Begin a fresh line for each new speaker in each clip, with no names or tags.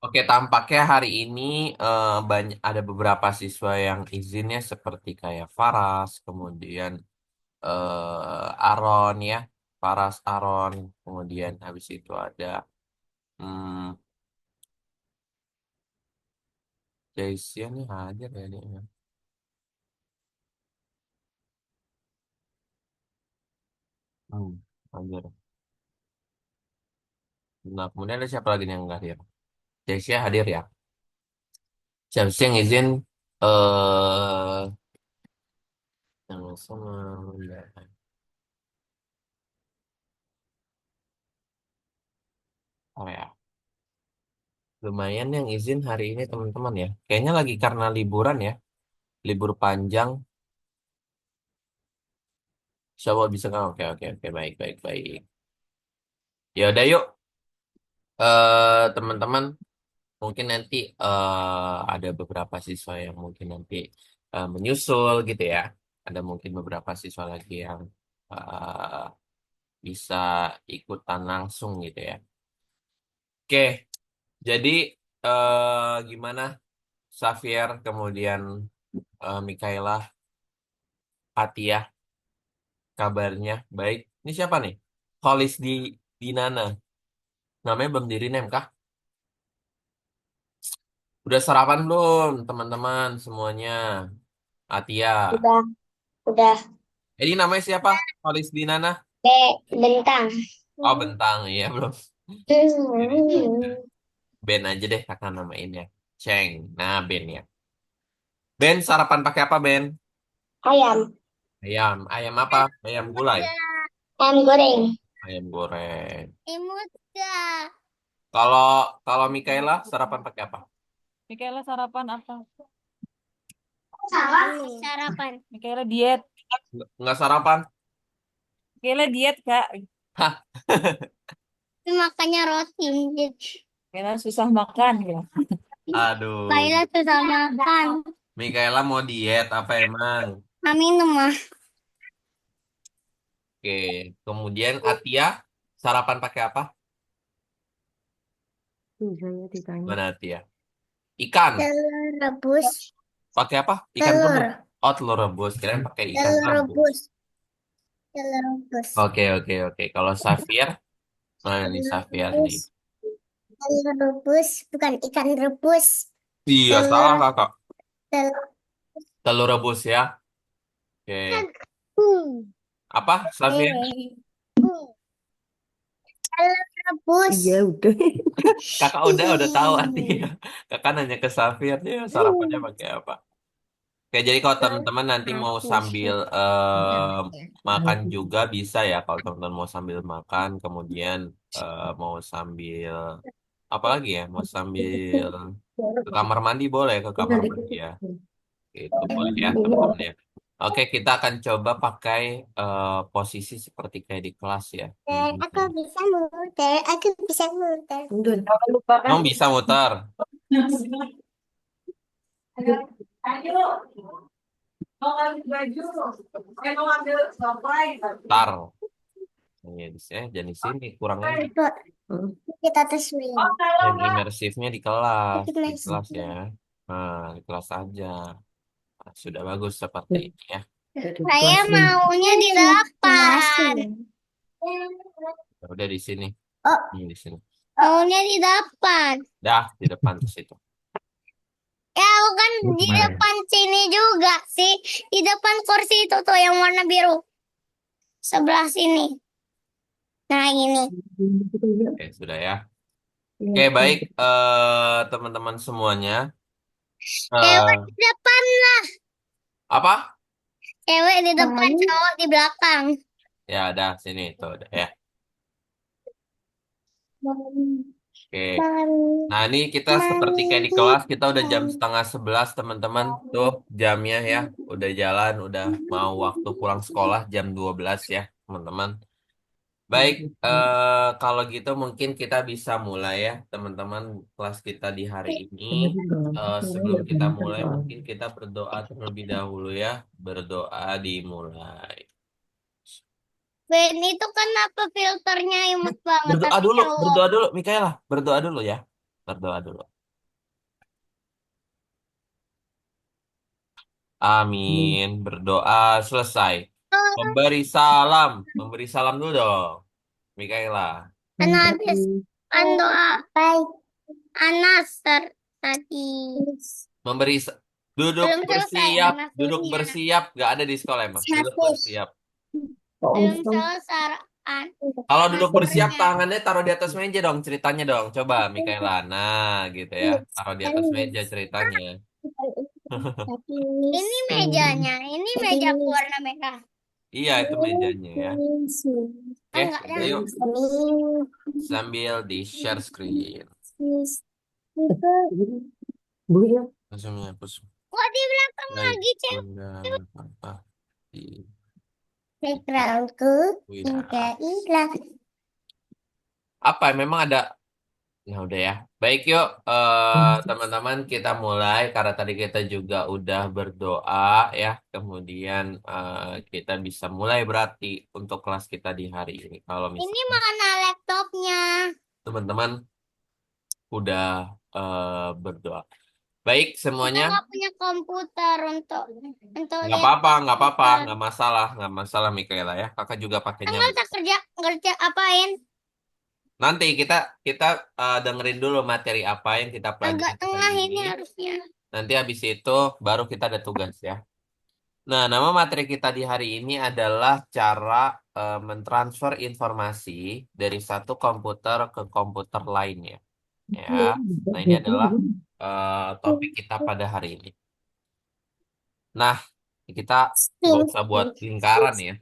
Oke, tampaknya hari ini banyak ada beberapa siswa yang izinnya seperti kayak Faras, kemudian Aaron ya, Faras Aaron, kemudian habis itu ada hmm, Jaisia nih hadir ya nih. Hmm, hadir. Nah, kemudian ada siapa lagi nih yang nggak hadir? Jaisia hadir ya. Siapa sih yang izin yang sama ya, apa ya? Lumayan yang izin hari ini teman-teman ya. Kayaknya lagi karena liburan ya, libur panjang. Coba bisa kan? Oke, oke, oke, baik, baik, baik. Ya udah yuk, teman-teman. Mungkin nanti ada beberapa siswa yang mungkin nanti menyusul gitu ya. Ada mungkin beberapa siswa lagi yang eh, bisa ikutan langsung gitu ya. Oke, jadi gimana Xavier, kemudian Mikaela, Atia, kabarnya baik. Ini siapa nih? Holis di Nana. Namanya belum di rename kah? Udah sarapan belum, teman-teman semuanya? Atia.
Udah, udah.
Ini namanya siapa? Holis di Nana?
Bentang.
Oh, Bentang. Iya, belum. Ini juga.
Hmm.
Ben aja deh kakak namain ya. Ceng. Nah, Ben ya. Ben, sarapan pakai apa, Ben?
Ayam.
Ayam. Ayam apa? Ayam gulai.
Ayam goreng.
Ayam goreng.
Imut gak?
Kalau kalau Mikaela sarapan pakai apa?
Mikaela sarapan apa?
Salah. Sarapan.
Mikaela diet.
Nggak sarapan?
Mikaela diet, Kak.
Hah?
Tapi makannya roti.
Mikaela susah makan ya.
Aduh.
Kaila susah makan.
Mikaela mau diet apa emang?
Mami mah.
Oke. Kemudian Atia sarapan pakai apa?
Tuh, saya ditanya.
Mana Atia? Ikan.
Telur rebus.
Pakai apa? Ikan rebus.
Telur.
Oh, telur rebus. Kirain pakai ikan
Telur
rebus.
rebus. Telur rebus.
Oke, oke, oke. Kalau Safir, mana nih
Telur
Safir
rebus.
nih?
Telur rebus. Bukan ikan rebus.
Iya, salah
Telur.
kakak.
Telur.
Telur rebus ya. Oke.
Hmm.
Apa, Safir?
Telur rebus.
Iya, udah.
Kakak udah tahu Atia. Kakak nanya ke Safir, dia sarapannya pakai apa? Oke, jadi kalau teman-teman nanti mau
Aku
sambil
suka.
makan juga bisa ya. Kalau teman-teman mau sambil makan, kemudian mau sambil apa lagi ya? Mau sambil ke kamar mandi boleh, ke kamar mandi ya. Itu boleh ya, teman-teman ya. Oke, kita akan coba pakai posisi seperti kayak di kelas ya.
Aku bisa muter, aku bisa muter.
Udah, jangan lupa kan.
Kamu bisa muter?
Ayo, mau ambil baju. Mau ambil supply.
Tar. Ya, jangan di sini, kurang enak.
Hmm.
Kita tes main.
Oh, kalau
Dan
nggak.
imersifnya
Kita
di
tes.
kelas ya. Nah, di kelas aja. Nah, sudah bagus seperti ini ya.
Saya maunya di depan.
Ya udah di sini.
Oh,
Di sini.
maunya di depan.
Dah, di depan ke situ.
Ya, bukan di depan sini juga sih. Di depan kursi itu tuh yang warna biru. Sebelah sini. Nah, ini.
Oke, sudah ya. Oke, baik teman-teman semuanya.
Cewek
Eh
di depan lah.
apa?
Cewek di depan, cowok di belakang.
Ya, dah sini tuh udah ya. Oke. Nah, ini kita seperti kayak di kelas, kita udah jam setengah 11, teman-teman. Tuh, jamnya ya. Udah jalan, udah mau waktu pulang sekolah jam 12 ya, teman-teman. Baik, kalau gitu mungkin kita bisa mulai ya, teman-teman. Kelas kita di hari ini. Sebelum kita mulai, mungkin kita berdoa terlebih dahulu ya. Berdoa dimulai.
Ben itu kenapa filternya imut banget,
Berdoa
tapi
dulu,
cowok.
berdoa dulu, Mikaela. Berdoa dulu ya. Berdoa dulu. Amin. Berdoa selesai. Memberi salam. Memberi salam dulu dong. Mikaela.
Kan habis kan doa baik Anas tadi.
Memberi duduk
Belum selesai
bersiap. Duduk
anaknya.
bersiap. Gak ada di sekolah emang. Duduk bersiap.
Belum selesai
Kalau duduk bersiap,
anaknya.
tangannya taruh di atas meja dong. Ceritanya dong. Coba Mikaela. Nah gitu ya. Taruh di atas meja ceritanya.
Ini mejanya, ini meja warna merah.
Iya itu mejanya ya.
Kan
Oke,
nggak ada.
udah yuk. Sambil di share screen.
Bu ya.
Langsung hapus.
Kok di belakang
Baik,
lagi, Cek?
Bunda apa di
Backgroundku
WA.
tidak hilang.
Apa memang ada. Nah, udah ya. Baik, yuk teman-teman kita mulai karena tadi kita juga udah berdoa ya. Kemudian kita bisa mulai berarti untuk kelas kita di hari ini. Kalau
Ini
misalnya
mana laptopnya?
teman-teman udah berdoa. Baik
Kita
semuanya.
nggak punya komputer untuk
Nggak
lihat
apa-apa, nggak apa-apa,
komputer.
nggak masalah Mikaela ya. Kakak juga pakainya.
Nggak usah kerja apain?
Nanti kita kita dengerin dulu materi apa yang kita
Agak
pelajari hari
tengah
ini.
ini harusnya.
Nanti habis itu baru kita ada tugas ya. Nah, nama materi kita di hari ini adalah cara mentransfer informasi dari satu komputer ke komputer lainnya. Ya, nah ini adalah topik kita pada hari ini. Nah, kita nggak usah buat lingkaran ya.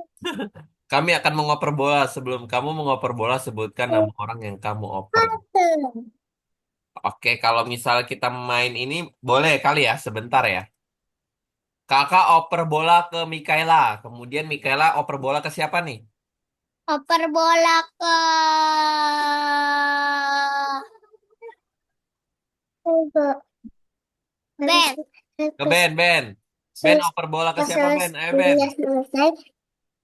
Kami akan mengoper bola. Sebelum kamu mengoper bola, sebutkan nama orang yang kamu oper. Oke, kalau misal kita main ini, boleh kali ya, sebentar ya. Kakak oper bola ke Mikaela. Kemudian Mikaela oper bola ke siapa nih?
Oper bola ke Ben.
Ke Ben, Ben. Ben oper bola ke siapa, Ben? Ayo, Ben.
Selesai,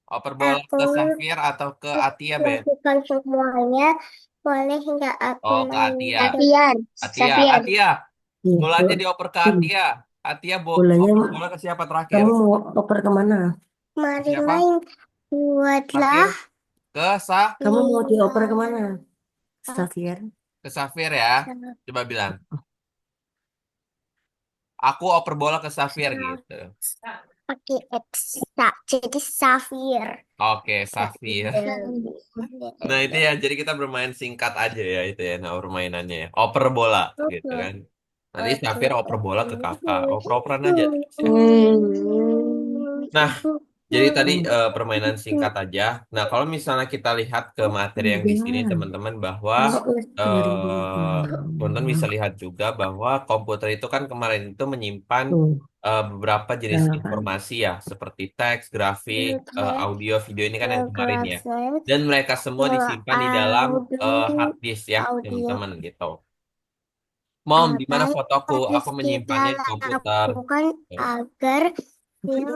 Oper bola
aku
ke Safir atau ke Atia, Ben?
lakukan semuanya. Boleh nggak aku
Oh, ke
main?
Atia.
Safian.
Atia,
Safian.
Atia. Bolanya dioper ke Atia. Atia
Bolanya
oper bola ke siapa terakhir?
kamu mau oper kemana?
Ke
Mari
siapa?
main. Buatlah
Terakhir ke Sa?
Kamu mau dioper
minggu
kemana? Xavier.
Ke Safir ya. Coba bilang. Aku oper bola ke Safir gitu.
pakai ekstra. Jadi Safir.
Oke, Safir. Nah itu ya, jadi kita bermain singkat aja ya itu ya, nah permainannya ya. Oper bola gitu kan. Nanti Safir oper bola ke kakak, oper-operan aja. Nah, jadi tadi permainan singkat aja. Nah, kalau misalnya kita lihat ke materi yang di sini teman-teman bahwa teman-teman bisa lihat juga bahwa komputer itu kan kemarin itu menyimpan
Tuh,
beberapa jenis
nah kan.
informasi ya, seperti teks, grafik, audio, video ini kan yang kemarin ya.
Grafik,
Dan mereka semua disimpan di dalam hard disk ya,
audio,
teman-teman gitu. Mom, di mana
akan
fotoku? Aku
harus
menyimpannya di komputer.
dilakukan agar
Nah,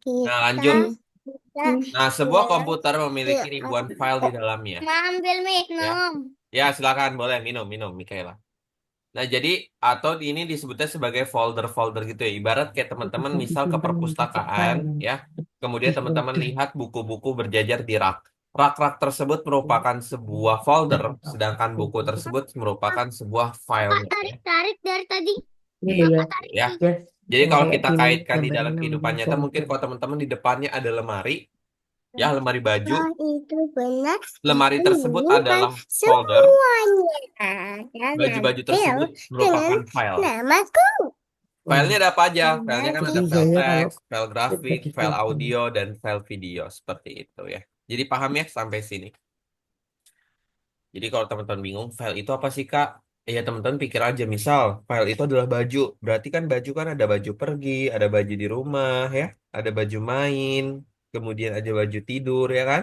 kita
lanjut.
bisa
Nah, sebuah komputer memiliki ribuan file di dalamnya.
mengambil
Ya,
minum.
ya silakan boleh minum, minum, Mikaela. Nah, jadi atau ini disebutnya sebagai folder-folder gitu ya. Ibarat kayak teman-teman misal ke perpustakaan, ya. Kemudian teman-teman lihat buku-buku berjajar di rak. Rak-rak tersebut merupakan sebuah folder, sedangkan buku tersebut merupakan sebuah
Kak
filenya. Ya.
tarik dari tadi.
Iya, iya.
Kakak tarik
Ya.
lagi.
Ya,
Jadi
yang
kalau
kayak
kita
film
kaitkan di dalam
gambarnya
kehidupan
namanya
nyata, mungkin
folder.
kalau teman-teman di depannya ada lemari, ya lemari baju.
Oh, itu benar.
Lemari
Itu
tersebut
menyimpan
adalah folder.
semuanya. Dan
Baju-baju
nanti
tersebut
dengan
merupakan file.
namaku.
Filenya ada apa aja? Filenya kan
Nanti
ada
Iya
file
ya kalau
teks, file grafik,
bagi
file
folder.
audio, dan file video. Seperti itu ya. Jadi paham ya sampai sini. Jadi kalau teman-teman bingung, file itu apa sih Kak? Ya teman-teman pikir aja, misal file itu adalah baju. Berarti kan baju kan ada baju pergi, ada baju di rumah ya, ada baju main, kemudian ada baju tidur ya kan?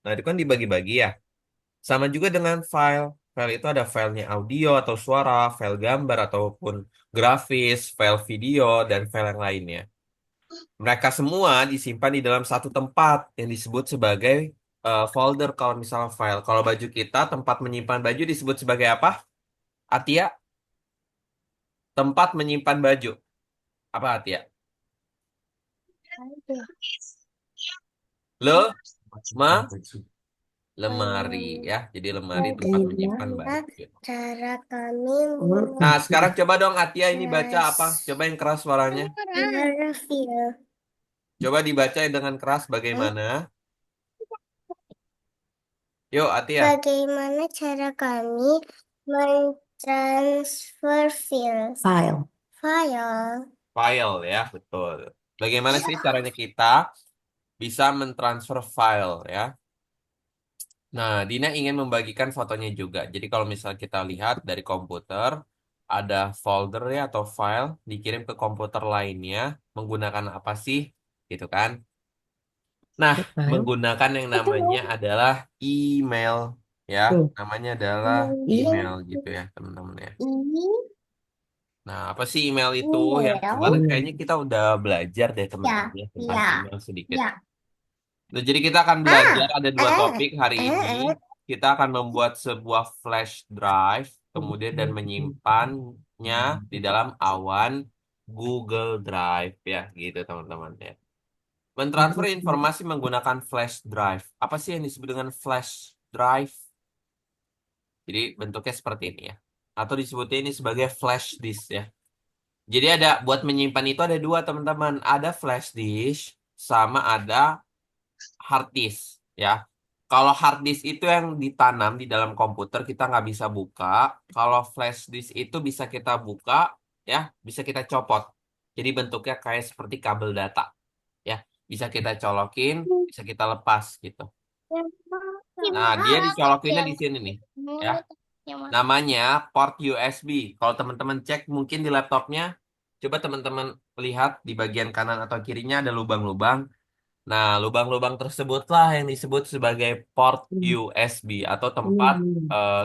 Nah itu kan dibagi-bagi ya. Sama juga dengan file. File itu ada filenya audio atau suara, file gambar ataupun grafis, file video, dan file yang lainnya. Mereka semua disimpan di dalam satu tempat yang disebut sebagai folder kalau misalnya file. Kalau baju kita, tempat menyimpan baju disebut sebagai apa? Atia, tempat menyimpan baju. Apa Atia? Lo, ma, lemari ya. Jadi lemari tempat menyimpan
Bagaimana
baju.
cara kami
Nah, sekarang coba dong Atia ini baca apa? Coba yang keras suaranya.
mereview?
Coba dibaca dengan keras bagaimana? Yuk, Atia.
Bagaimana cara kami mentransfer
File.
file?
File ya, betul. Bagaimana sih caranya kita bisa mentransfer file ya? Nah, Dina ingin membagikan fotonya juga. Jadi kalau misal kita lihat dari komputer, ada folder ya atau file dikirim ke komputer lainnya menggunakan apa sih? Gitu kan? Nah,
File.
menggunakan yang namanya adalah email ya.
Tuh.
Namanya adalah
Iya.
email gitu ya, teman-teman ya.
Ini
Nah, apa sih email itu ya? Kemarin
email.
kayaknya kita udah belajar deh teman-teman
Ya,
ya tentang
ya,
email sedikit.
ya.
Nah, jadi kita akan belajar
Ah,
ada dua
ah,
topik hari ini.
ah.
Kita akan membuat sebuah flash drive, kemudian dan menyimpannya di dalam awan Google Drive ya, gitu teman-teman ya. Mentransfer informasi menggunakan flash drive. Apa sih yang disebut dengan flash drive? Jadi bentuknya seperti ini ya. Atau disebutnya ini sebagai flash disk ya. Jadi ada buat menyimpan itu ada dua teman-teman. Ada flash disk sama ada hard disk ya. Kalau hard disk itu yang ditanam di dalam komputer kita nggak bisa buka. Kalau flash disk itu bisa kita buka ya, bisa kita copot. Jadi bentuknya kayak seperti kabel data ya. Bisa kita colokin, bisa kita lepas gitu. Nah, dia dicolokinnya di sini nih ya. Namanya port USB. Kalau teman-teman cek mungkin di laptopnya, coba teman-teman lihat di bagian kanan atau kirinya ada lubang-lubang. Nah, lubang-lubang tersebutlah yang disebut sebagai port USB atau tempat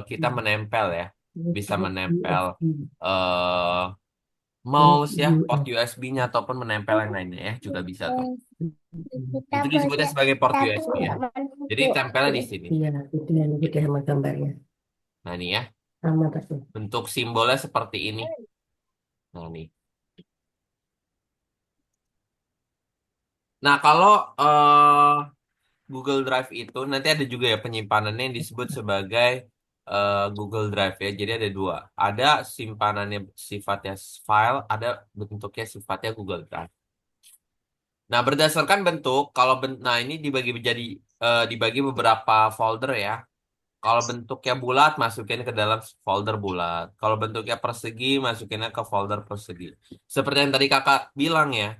kita menempel ya. Bisa menempel eh mouse ya, port USB-nya ataupun menempel yang lainnya ya juga bisa tuh.
Kita
Itu disebutnya
punya
sebagai port
tapi
USB ya.
nggak
Jadi
mampu.
tempelnya di sini.
Iya, itu yang beda sama gambarnya.
Nah, ini ya.
Sama persis.
Bentuk simbolnya seperti ini. Nah, nih. Nah, kalau Google Drive itu nanti ada juga ya penyimpanannya yang disebut sebagai Google Drive ya. Jadi ada dua. Ada simpanannya sifatnya file, ada bentuknya sifatnya Google Drive. Nah, berdasarkan bentuk, nah ini dibagi beberapa folder ya. Kalau bentuknya bulat, masukin ke dalam folder bulat. Kalau bentuknya persegi, masukinnya ke folder persegi. Seperti yang tadi kakak bilang ya.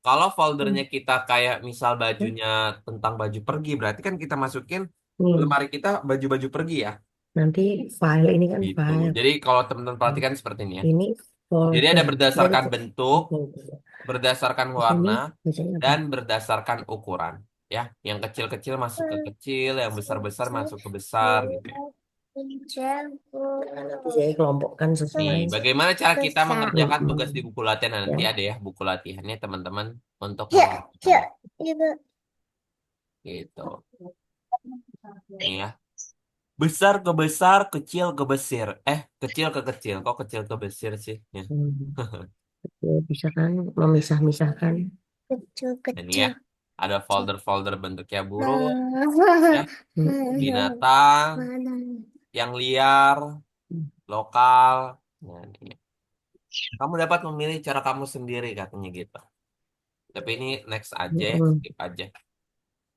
Kalau foldernya kita kayak misal bajunya tentang baju pergi, berarti kan kita masukin
Nih,
lemari kita baju-baju pergi ya.
nanti file ini kan
Gitu.
file.
Jadi kalau teman-teman perhatikan seperti ini ya.
Ini
Jadi ada
folder. Dari
berdasarkan bentuk, berdasarkan
di sini
warna,
biasanya apa?
dan berdasarkan ukuran. Ya, yang kecil-kecil masuk ke kecil, yang besar-besar masuk ke besar gitu ya.
Saya kelompokkan
Nih,
sesuai
bagaimana cara kita
Besar.
mengerjakan tugas di buku latihan? Nah, nanti
ya.
ada ya buku latihannya teman-teman untuk
Ya, ya,
mengerjakannya.
ibu.
Gitu. Nih ya. Besar ke besar, kecil ke besar. Kecil ke kecil. Kok kecil ke besar sih? Ya.
Hmm. Ya, bisa kan memisah-misahkan.
Ini ya.
Kecil-kecil.
Ada folder-folder bentuknya burung, ya,
Nah,
Hmm.
binatang,
mana?
yang liar, lokal. Nah, ini. Kamu dapat memilih cara kamu sendiri katanya gitu. Tapi ini next aja ya,
Hmm.
skip aja.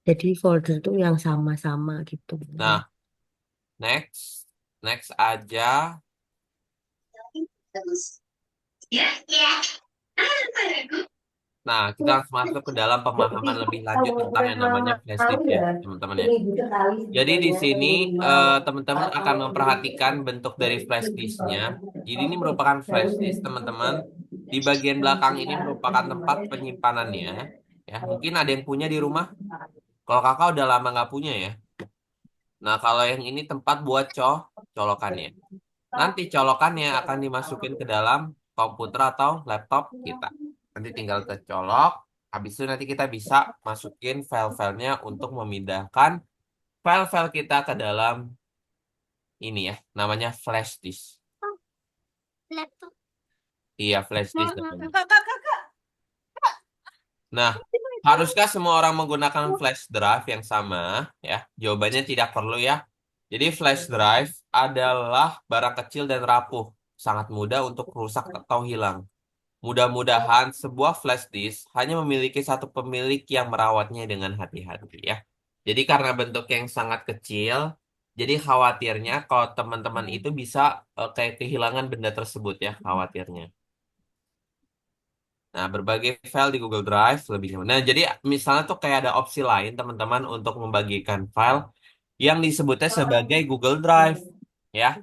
Jadi folder tuh yang sama-sama gitu.
Nah, next. Next aja. Nah, kita langsung masuk ke dalam pemahaman lebih lanjut tentang yang namanya flash disk ya, teman-teman ya. Jadi di sini teman-teman akan memperhatikan bentuk dari flash disknya. Jadi ini merupakan flash disk, teman-teman. Di bagian belakang ini merupakan tempat penyimpanannya. Ya, mungkin ada yang punya di rumah. Kalau kakak udah lama nggak punya ya. Nah, kalau yang ini tempat buat colokannya. Nanti colokannya akan dimasukin ke dalam komputer atau laptop kita. Nanti tinggal kecolok. Habis itu nanti kita bisa masukin file-filenya untuk memindahkan file-file kita ke dalam ini ya, namanya flash disk.
Laptop.
Iya, flash disk namanya. Nah, haruskah semua orang menggunakan flash drive yang sama? Ya, jawabannya tidak perlu ya. Jadi flash drive adalah barang kecil dan rapuh, sangat mudah untuk rusak atau hilang. Mudah-mudahan sebuah flash disk hanya memiliki satu pemilik yang merawatnya dengan hati-hati ya. Jadi karena bentuk yang sangat kecil, jadi khawatirnya kalau teman-teman itu bisa kayak kehilangan benda tersebut ya, khawatirnya. Nah, berbagai file di Google Drive lebih nyaman. Nah, jadi misalnya tuh kayak ada opsi lain teman-teman untuk membagikan file yang disebutnya sebagai Google Drive ya.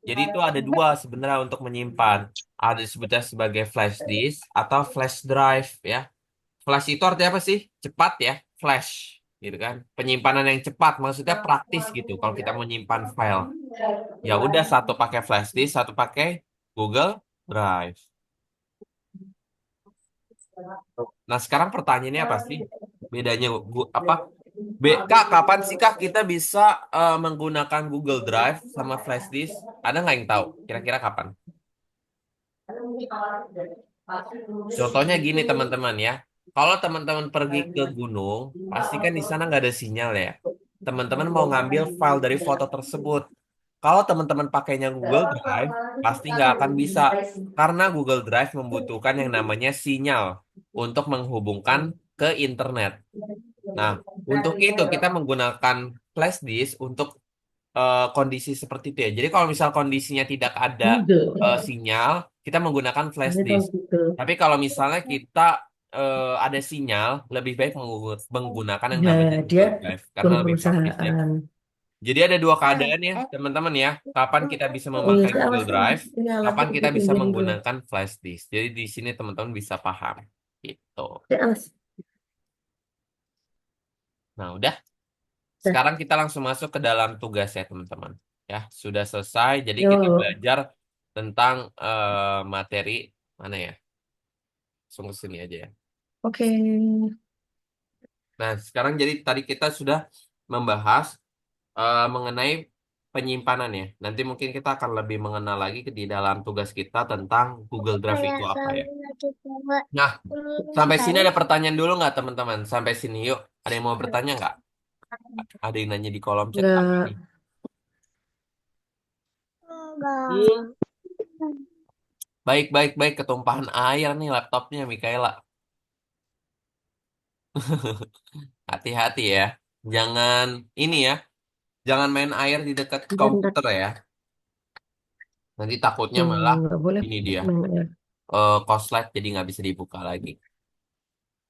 Jadi itu ada dua sebenarnya untuk menyimpan. Ada disebutnya sebagai flash disk atau flash drive ya. Flash itu artinya apa sih? Cepat ya, flash gitu kan. Penyimpanan yang cepat maksudnya praktis gitu kalau kita mau nyimpan file. Ya udah satu pakai flash disk, satu pakai Google Drive. Nah, sekarang pertanyaannya apa sih? Bedanya apa? Kak, kapan sih Kak kita bisa menggunakan Google Drive sama flash disk? Ada nggak yang tahu? Kira-kira kapan? Contohnya gini teman-teman ya. Kalau teman-teman pergi ke gunung, pasti kan di sana nggak ada sinyal ya. Teman-teman mau ngambil file dari foto tersebut. Kalau teman-teman pakainya Google Drive, pasti nggak akan bisa. Karena Google Drive membutuhkan yang namanya sinyal untuk menghubungkan ke internet. Nah, untuk itu kita menggunakan flash disk untuk kondisi seperti itu ya. Jadi kalau misal kondisinya tidak ada
Gitu.
sinyal, kita menggunakan flash
Ini tahu
disk.
gitu.
Tapi kalau misalnya kita ada sinyal, lebih baik menggunakan yang
Ya,
namanya
dia
Google Drive karena lebih praktis ya.
perusahaan.
Jadi ada dua keadaan ya, teman-teman ya. Kapan kita bisa
Iya,
memakai
sih, awas
Google Drive,
ini alatnya
kapan kita bisa
dipinggir dulu.
menggunakan flash disk. Jadi di sini teman-teman bisa paham gitu.
Awas.
Nah, udah.
Dah.
Sekarang kita langsung masuk ke dalam tugas ya, teman-teman. Ya, sudah selesai. Jadi kita
Yo.
belajar tentang materi mana ya? Langsung ke sini aja ya.
Oke.
Nah, sekarang jadi tadi kita sudah membahas mengenai penyimpanan ya. Nanti mungkin kita akan lebih mengenal lagi di dalam tugas kita tentang Google Drive
Kayak
itu apa ya.
selalu lagi bawa
Nah,
ini
sampai sini
kan.
ada pertanyaan dulu nggak, teman-teman? Sampai sini yuk. Ada yang mau bertanya nggak? Ada yang nanya di kolom chat kami nih.
Enggak.
Hmm.
Enggak.
Baik, baik, baik. Ketumpahan air nih laptopnya, Mikaela. Hati-hati ya. Jangan ini ya. Jangan main air di dekat
Bentar, bentar.
komputer ya. Nanti takutnya malah
Nggak boleh
ini dia.
main air.
Korslet jadi nggak bisa dibuka lagi.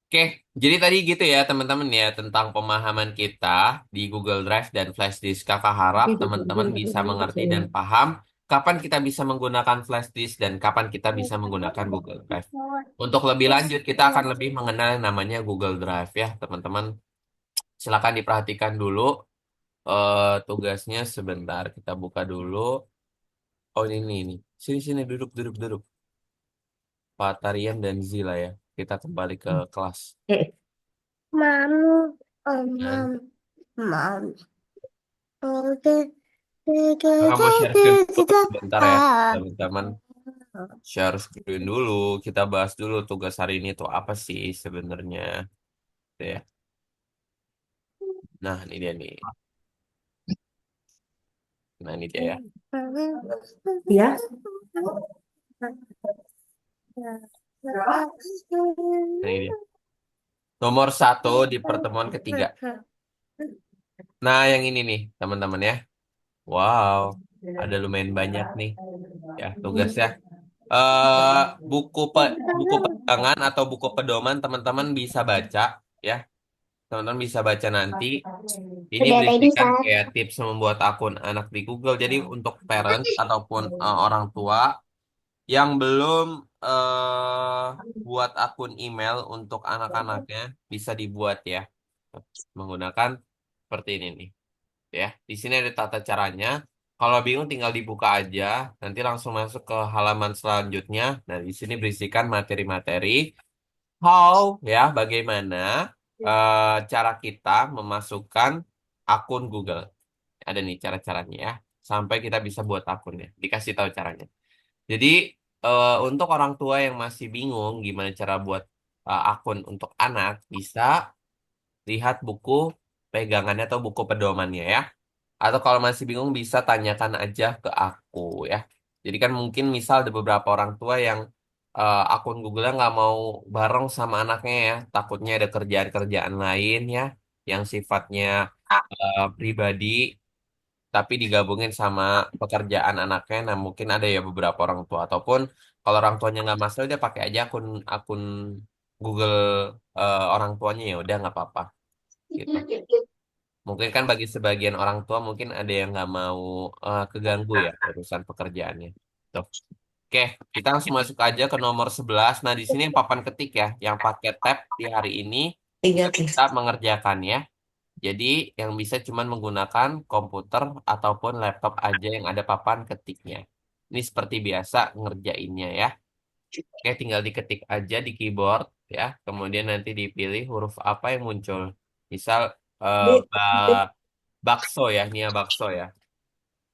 Oke, jadi tadi gitu ya teman-teman ya tentang pemahaman kita di Google Drive dan flash disk. Kakak harap
Oke,
teman-teman bisa mengerti dan
saya.
paham kapan kita bisa menggunakan flash disk dan kapan kita bisa menggunakan Google Drive. Untuk lebih lanjut, kita akan lebih mengenal yang namanya Google Drive ya teman-teman. Silakan diperhatikan dulu tugasnya sebentar. Kita buka dulu. Oh ini. Sini sini duduk duduk duduk. Pak Tarian dan Zila ya. Kita kembali ke kelas.
Eh,
Mamu, oh
Dan
mam, oke, oke,
kakak mau share screen dulu
oke,
sebentar ya, teman-teman. Share screen dulu. Kita bahas dulu tugas hari ini tuh apa sih sebenarnya. Tuh ya. Nah, ini dia nih. Nah, ini dia ya.
ya.
Nah, ini dia. Nomor satu di pertemuan ketiga. Nah, yang ini nih, teman-teman ya. Wow, ada lumayan banyak nih ya tugasnya. eh buku pegangan atau buku pedoman teman-teman bisa baca ya. Teman-teman bisa baca nanti. Ini
Udah ready,
berisikan
Sat?
kayak tips membuat akun anak di Google. Jadi untuk parent ataupun orang tua yang belum buat akun email untuk anak-anaknya bisa dibuat ya menggunakan seperti ini nih. Ya, di sini ada tata caranya. Kalau bingung tinggal dibuka aja, nanti langsung masuk ke halaman selanjutnya. Nah, di sini berisikan materi-materi how ya, bagaimana cara kita memasukkan akun Google. Ada nih cara-caranya ya, sampai kita bisa buat akunnya. Dikasih tahu caranya. Jadi untuk orang tua yang masih bingung gimana cara buat akun untuk anak, bisa lihat buku pegangannya atau buku pedomannya ya. Atau kalau masih bingung bisa tanyakan aja ke aku ya. Jadi kan mungkin misal ada beberapa orang tua yang akun Google-nya nggak mau bareng sama anaknya ya. Takutnya ada kerjaan-kerjaan lain ya yang sifatnya pribadi tapi digabungin sama pekerjaan anaknya. Nah mungkin ada ya beberapa orang tua ataupun kalau orang tuanya nggak masalah udah pakai aja akun akun Google orang tuanya ya udah nggak apa-apa gitu. Mungkin kan bagi sebagian orang tua mungkin ada yang nggak mau keganggu ya urusan pekerjaannya. Tuh. Oke, kita langsung masuk aja ke nomor 11. Nah, di sini yang papan ketik ya, yang pakai tab di hari ini
Tiga
kita
tis.
mengerjakannya. Jadi yang bisa cuman menggunakan komputer ataupun laptop aja yang ada papan ketiknya. Ini seperti biasa ngerjainnya ya. Oke, tinggal diketik aja di keyboard ya. Kemudian nanti dipilih huruf apa yang muncul. Misal eh,
Ini
ba- bakso ya, Nia bakso ya.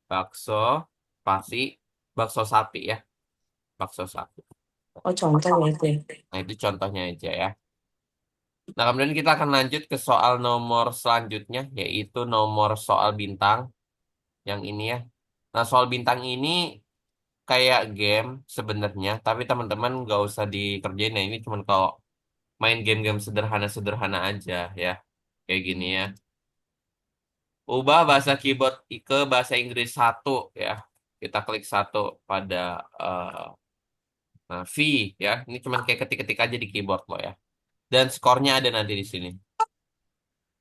Bakso, pasti, bakso sapi ya. Bakso sapi.
oh contohnya itu ya.
Nah, itu contohnya aja ya. Nah, kemudian kita akan lanjut ke soal nomor selanjutnya, yaitu nomor soal bintang yang ini ya. Nah, soal bintang ini kayak game sebenarnya, tapi teman-teman nggak usah dikerjain. Nah, ini cuma kalau main game-game sederhana-sederhana aja ya. Kayak gini ya. Ubah bahasa keyboard ke bahasa Inggris satu ya. Kita klik satu pada V ya. Ini cuma kayak ketik-ketik aja di keyboard lo ya. Dan skornya ada nanti di sini.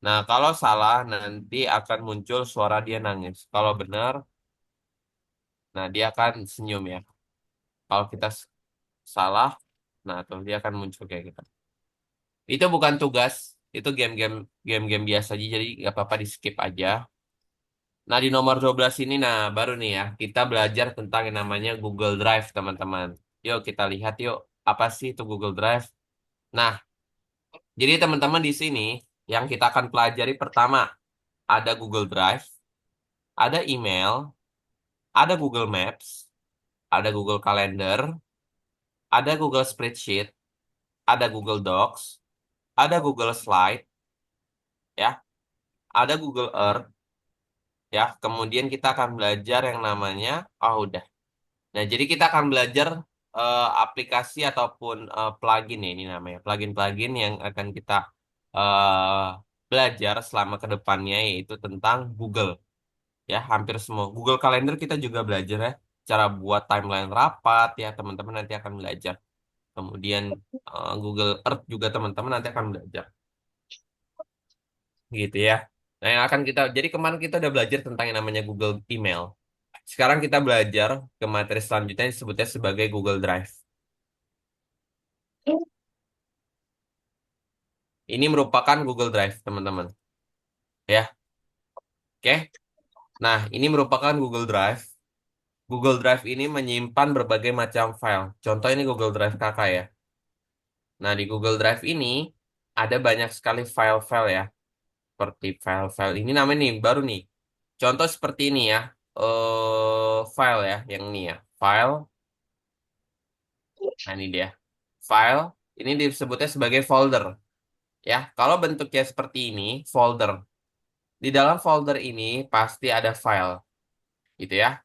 Nah, kalau salah nanti akan muncul suara dia nangis. Kalau benar, nah dia akan senyum ya. Kalau kita salah, nah tuh dia akan muncul kayak gitu. Itu bukan tugas, itu game-game biasa aja, jadi nggak apa-apa di skip aja. Nah, di nomor 12 ini, nah baru nih ya, kita belajar tentang yang namanya Google Drive, teman-teman. Yuk kita lihat yuk, apa sih itu Google Drive? Nah, jadi teman-teman di sini, yang kita akan pelajari pertama, ada Google Drive, ada email, ada Google Maps, ada Google Calendar, ada Google Spreadsheet, ada Google Docs, ada Google Slide, ya, ada Google Earth, ya. Kemudian kita akan belajar yang namanya, oh udah. Nah, jadi kita akan belajar aplikasi ataupun plugin ya ini namanya, plugin-plugin yang akan kita eh, belajar selama ke depannya yaitu tentang Google, ya. Hampir semua Google Calendar kita juga belajar ya, cara buat timeline rapat ya teman-teman nanti akan belajar. Kemudian Google Earth juga teman-teman nanti akan belajar. Gitu ya. Nah, yang akan kita, jadi kemarin kita udah belajar tentang yang namanya Google Email. Sekarang kita belajar ke materi selanjutnya yang disebutnya sebagai Google Drive. Ini merupakan Google Drive, teman-teman. Ya, oke. Nah, ini merupakan Google Drive. Google Drive ini menyimpan berbagai macam file. Contoh ini Google Drive kakak ya. Nah, di Google Drive ini ada banyak sekali file-file ya. Seperti file-file ini namanya nih, baru nih. Contoh seperti ini ya. File ya, yang ini ya. File. Nah, ini dia. File. Ini disebutnya sebagai folder. Ya, kalau bentuknya seperti ini, folder. Di dalam folder ini pasti ada file, gitu ya.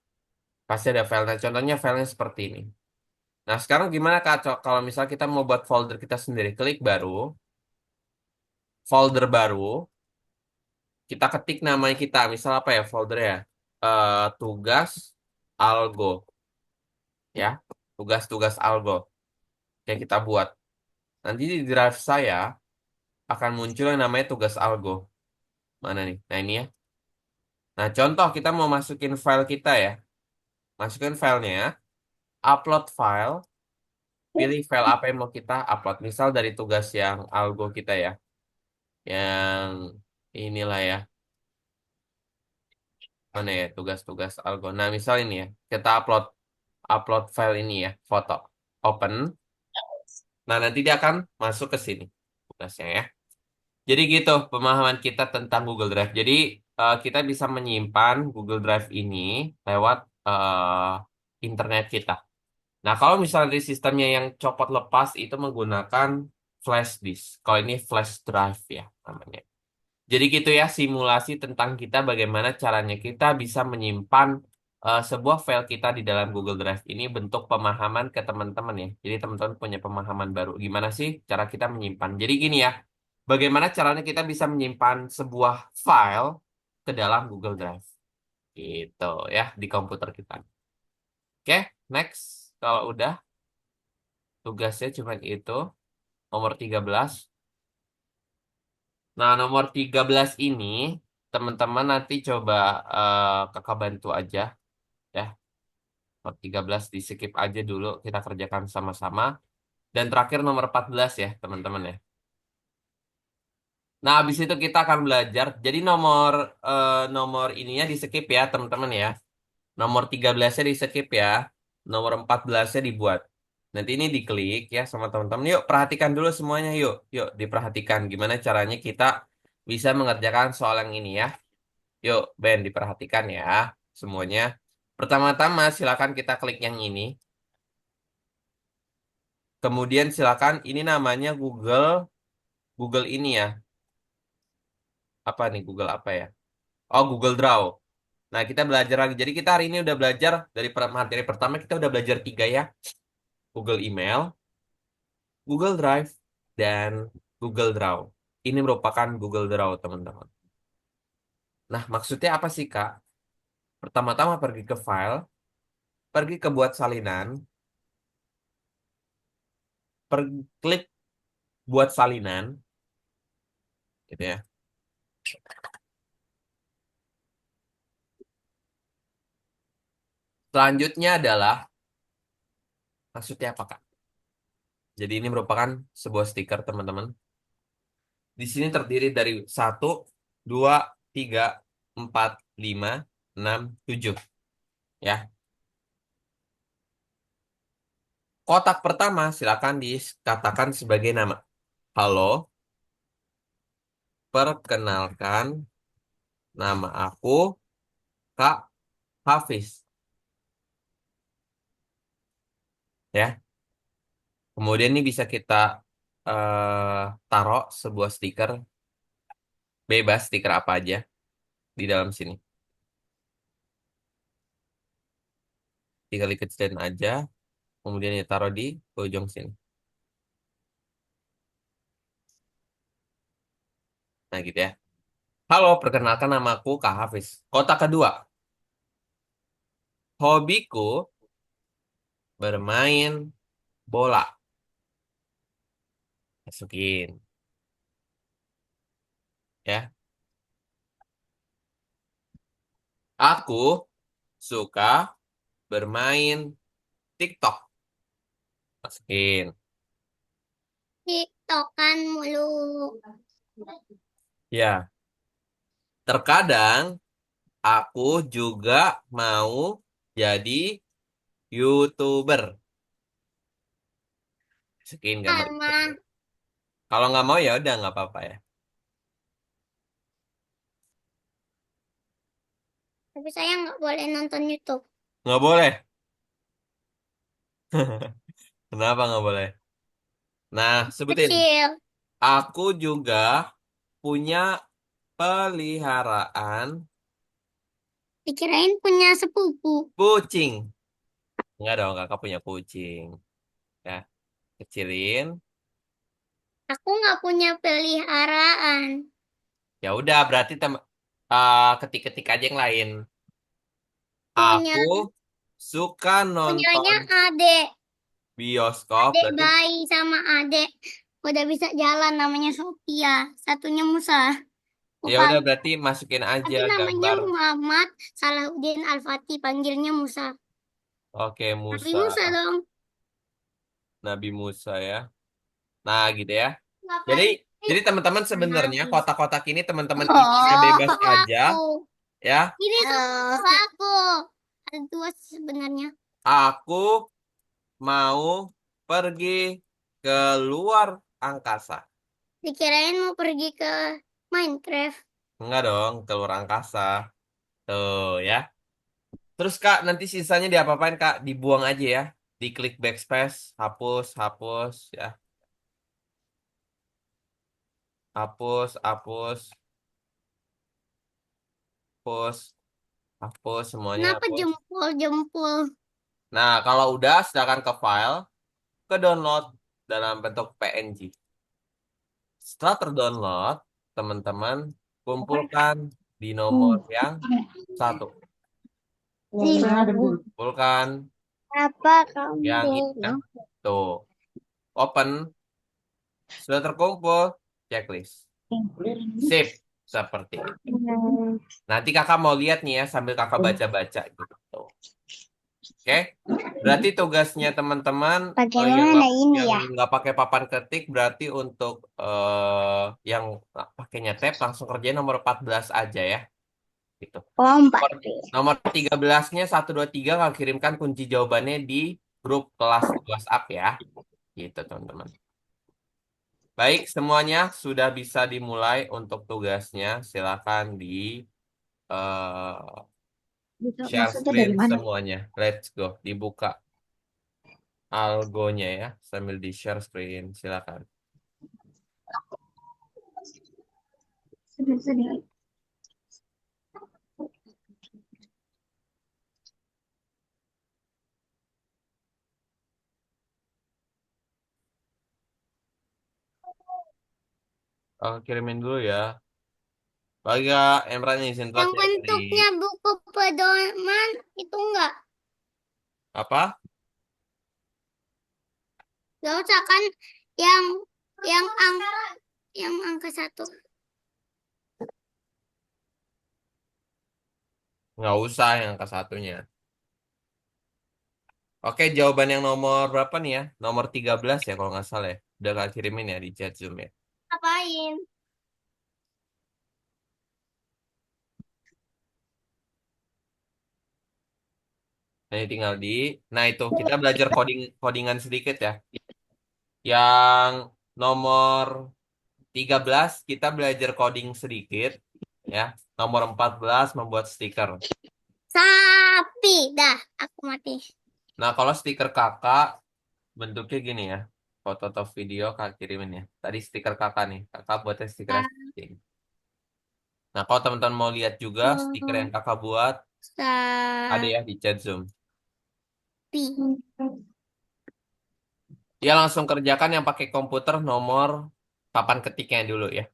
Pasti ada file. Nah, contohnya filenya seperti ini. Nah, sekarang gimana Kak, kalau misal kita mau buat folder kita sendiri? Klik baru, folder baru, kita ketik nama kita. Misal apa ya foldernya? Tugas algo, ya. Tugas-tugas algo yang kita buat. Nanti di drive saya akan muncul yang namanya tugas algo. Mana nih? Nah, ini ya. Nah, contoh kita mau masukin file kita ya. Masukin filenya, upload file, pilih file apa yang mau kita upload. Misal dari tugas yang algo kita ya. Yang inilah ya. Mana ya tugas-tugas algo. Nah, misal ini ya. Kita upload upload file ini ya, foto. Open. Nah, nanti dia akan masuk ke sini tugasnya ya. Jadi gitu pemahaman kita tentang Google Drive. Jadi kita bisa menyimpan Google Drive ini lewat internet kita. Nah, kalau misalnya di sistemnya yang copot lepas itu menggunakan flash disk. Kalau ini flash drive ya namanya. Jadi gitu ya, simulasi tentang kita bagaimana caranya kita bisa menyimpan sebuah file kita di dalam Google Drive ini bentuk pemahaman ke teman-teman ya. Jadi teman-teman punya pemahaman baru. Gimana sih cara kita menyimpan? Jadi gini ya, bagaimana caranya kita bisa menyimpan sebuah file ke dalam Google Drive. Gitu ya, di komputer kita. Oke, next. Kalau udah, tugasnya cuma itu. Nomor 13. Nah, nomor 13 ini, teman-teman nanti coba kakak bantu aja ya. Nomor 13 di skip aja dulu, kita kerjakan sama-sama. Dan terakhir nomor 14 ya, teman-teman ya. Nah, habis itu kita akan belajar. Jadi nomor ininya di skip ya, teman-teman ya. Nomor 13-nya di skip ya. Nomor 14-nya dibuat. Nanti ini diklik ya sama teman-teman. Yuk, perhatikan dulu semuanya yuk. Yuk, diperhatikan gimana caranya kita bisa mengerjakan soal yang ini ya. Yuk, Ben, diperhatikan ya semuanya. Pertama-tama silakan kita klik yang ini. Kemudian silakan ini namanya Google ini ya. Apa nih Google apa ya? Oh, Google Draw. Nah, kita belajar lagi. Jadi kita hari ini udah belajar dari materi pertama kita udah belajar tiga ya. Google Email, Google Drive, dan Google Draw. Ini merupakan Google Draw, teman-teman. Nah, maksudnya apa sih, Kak? Pertama-tama pergi ke file, pergi ke buat salinan, klik buat salinan, gitu ya. Selanjutnya adalah, maksudnya apa, Kak? Jadi ini merupakan sebuah stiker, teman-teman. Di sini terdiri dari 1, 2, 3, 4, 5, 6, 7. Ya. Kotak pertama silakan dikatakan sebagai nama. Halo, perkenalkan nama aku Kak Hafiz. Ya. Kemudian ini bisa kita taruh sebuah stiker, bebas stiker apa aja di dalam sini. Tinggal dikecilin aja, kemudian ditaruh di ujung sini. Nah gitu ya. Halo, perkenalkan namaku Kak Hafiz. Kotak kedua, hobiku bermain bola. Masukin, ya. Aku suka bermain TikTok. Masukin.
TikTokan mulu.
Ya, terkadang aku juga mau jadi YouTuber. Masukin gambar
Sama.
YouTuber. Kalau nggak mau ya udah nggak apa-apa ya.
Tapi saya nggak boleh nonton YouTube.
Nggak boleh. Kenapa nggak boleh? Nah, sebutin.
Kecil.
Aku juga punya peliharaan
Dikirain punya sepupu.
kucing. Enggak dong, kakak punya kucing. Ya, kecilin.
Aku nggak punya peliharaan.
Ya udah, berarti ketik-ketik aja yang lain.
Punya
Aku suka
punyanya
nonton
adek.
bioskop.
Adek
Berarti
bayi sama adek. Udah bisa jalan namanya Sophia. Satunya Musa.
ya
Bukan.
udah berarti masukin aja
Tapi namanya
gambar.
Muhammad Salahuddin Al-Fatih. Panggilnya Musa.
Oke,
Nabi
Musa.
Musa dong.
Nabi Musa ya. Nah, gitu ya. Jadi
Ngapain?
jadi teman-teman sebenarnya
Nabi.
kotak-kotak ini teman-teman isinya
Oh,
bebas aja
aku.
ya.
Ini tuh aku. Ada dua sebenarnya.
Aku mau pergi ke luar angkasa.
Dikirain mau pergi ke Minecraft.
Enggak dong, ke luar angkasa. Tuh ya. Terus Kak, nanti sisanya diapa-apain Kak? Dibuang aja ya. Diklik backspace, hapus, hapus ya. hapus, hapus, hapus, hapus semuanya
Kenapa
hapus.
jempol-jempol?
Nah, kalau udah silakan ke file, ke download dalam bentuk PNG. Setelah terdownload, teman-teman kumpulkan di nomor yang satu. Kumpulkan
Apa kamu
yang ini ya.
belum?
Tuh, open. Sudah terkumpul, checklist. Sip, seperti itu. Nanti kakak mau lihat nih ya, sambil kakak baca-baca gitu. Oke, berarti tugasnya teman-teman
Bagaimana ini
yang
ya?
nggak pakai papan ketik berarti untuk yang pakainya tab langsung kerjain nomor 14 aja ya. Gitu.
Lompat.
Nomor 13-nya 123 kakak kirimkan kunci jawabannya di grup kelas WhatsApp ya. Gitu teman-teman. Baik, semuanya sudah bisa dimulai untuk tugasnya. Silakan di eh,
Bisa
share
masuknya
screen
dari mana?
semuanya. Let's go, dibuka algonya ya sambil di share screen. Silakan.
Sedih-sedih.
Aku kirimin dulu ya. Bagi Kak Emran izin telat
Yang
ya tadi.
bentuknya buku pedoman itu enggak.
Apa?
Gak usah kan yang yang ang yang angka satu.
Nggak usah yang ke satunya. Oke, jawaban yang nomor berapa nih ya? Nomor 13 ya kalau nggak salah ya. Udah Kak kirimin ya di chat Zoom ya.
Apain?
Nah, ini tinggal di. Nah, itu kita belajar codingan sedikit ya. Yang nomor 13 kita belajar coding sedikit ya. Nomor 14 membuat stiker.
Sapi. Dah, aku mati.
Nah, kalau stiker kakak bentuknya gini ya. Foto atau video kakak kirimin ya. Tadi stiker kakak nih. Kakak buatnya stiker seperti ini. Nah, kalau teman-teman mau lihat juga stiker yang kakak buat, ada
Sapi.
ya di chat Zoom. Ya langsung kerjakan yang pakai komputer nomor papan ketiknya dulu ya.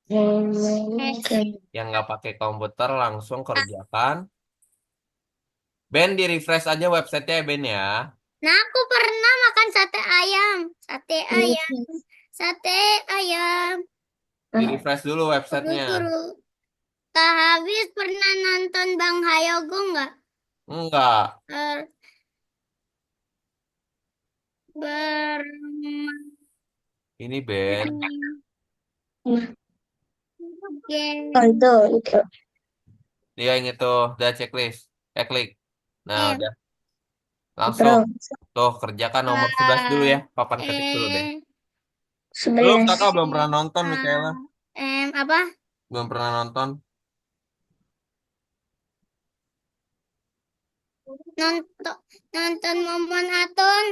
Yang nggak pakai komputer langsung kerjakan. Ben di refresh aja websitenya ya Ben ya.
Nah, aku pernah makan sate ayam. Sate ayam. Sate ayam.
Di refresh dulu
Terus
websitenya.
suruh. Kak Habis pernah nonton Bang Hayogo nggak?
Enggak.
Ber, bermain
Ini Ben.
game.
Oh, itu.
Dia yang itu. Udah checklist. Klik. Nah
Eh,
udah. Langsung.
Terus
Tuh kerjakan nomor 11 dulu ya. Papan ketik dulu Ben.
eh,
Belum
11.
kakak belum pernah nonton Michaela.
apa?
Belum pernah nonton.
Nonton nonton Momon Aton.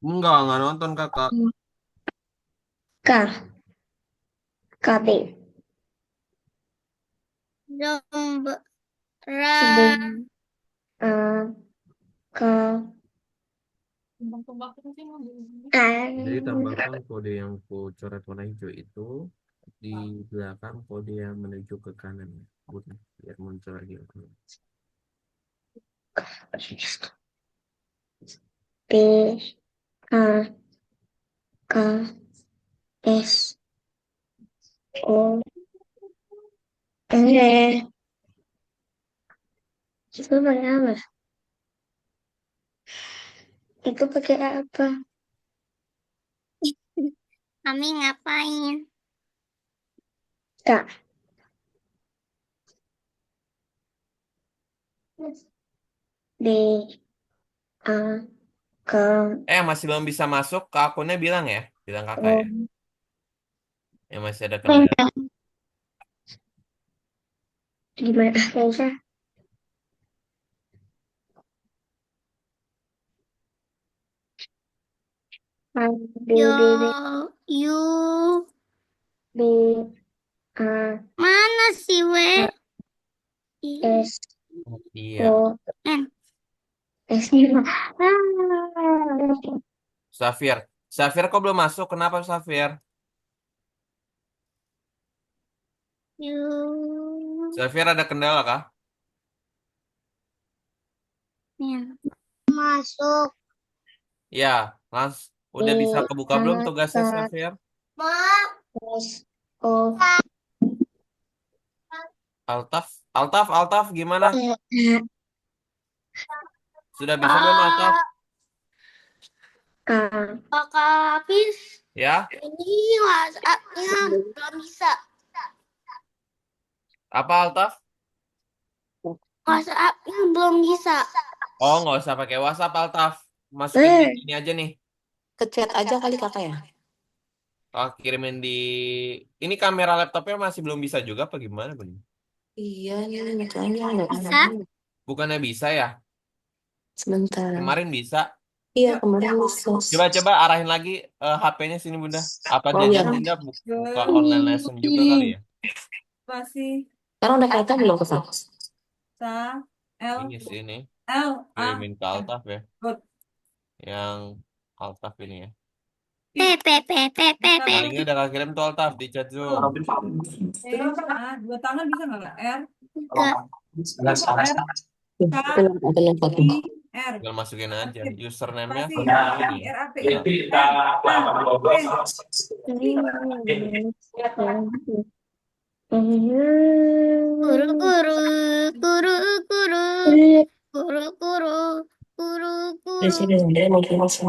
Enggak nonton kakak.
K. KB.
Zombra.
Sebelum A. K.
Jadi
N.
tambahkan kode yang ku coret warna hijau itu di belakang kode yang menuju ke kanan. Udah, biar muncul lagi.
B. A. K. S. O. N. Itu pakai apa? Itu pakai apa?
Kami ngapain?
K. D. A. K.
Masih belum bisa masuk ke akunnya bilang ya. Bilang kakak ya.
O.
Yang masih ada kendala.
Gimana? Nggak usah. A. B.
Yo,
B. B.
you. B A Mana sih, we? S
Oh, iya.
O N. S-nya.
Safir. Safir kok belum masuk? Kenapa Safir?
U.
Safir ada kendala kah?
Ya. Masuk.
Ya, udah bisa
B
kebuka belum
A
tugasnya
K
Safir?
S O
Altaf, Altaf, gimana?
N
Sudah bisa belum Altaf?
K. Kakak Hafiz,
Ya,
ini WhatsApp-nya belum bisa.
apa Altaf?
WhatsApp-nya belum bisa.
Oh, nggak usah pakai WhatsApp Altaf. Masukin di ini aja nih.
Ke chat aja kali kakak ya.
Oh, kirimin di ini kamera laptopnya masih belum bisa juga apa gimana Bun?
Iya, ini makanya nggak
Bisa?
Bukannya bisa ya?
sebentar.
Kemarin bisa.
Iya, kemarin bisa.
Coba-coba arahin lagi HP-nya sini Bunda. Apa
Oh iya.
jajan Bunda buka online lesson juga kali ya?
Masih
Sekarang udah kelihatan belum ke Kak?
sa L
Ini sini.
L A
Kirimin ke
F.
Altaf ya.
Good.
Yang Altaf ini ya.
P, P, P, P, P, P.
Linknya udah kak kirim tuh Altaf di chat Zoom.
Dua tangan bisa nggak? R
Enggak.
R K
Belum ada yang foto.
I R.
Tinggal masukin aja.
Skip.
Username-nya
Spasi.
ini ya.
R A P I R A
Guru, guru, guru, guru, guru, guru, guru,
Di
guru.
sini dia mungkin masih.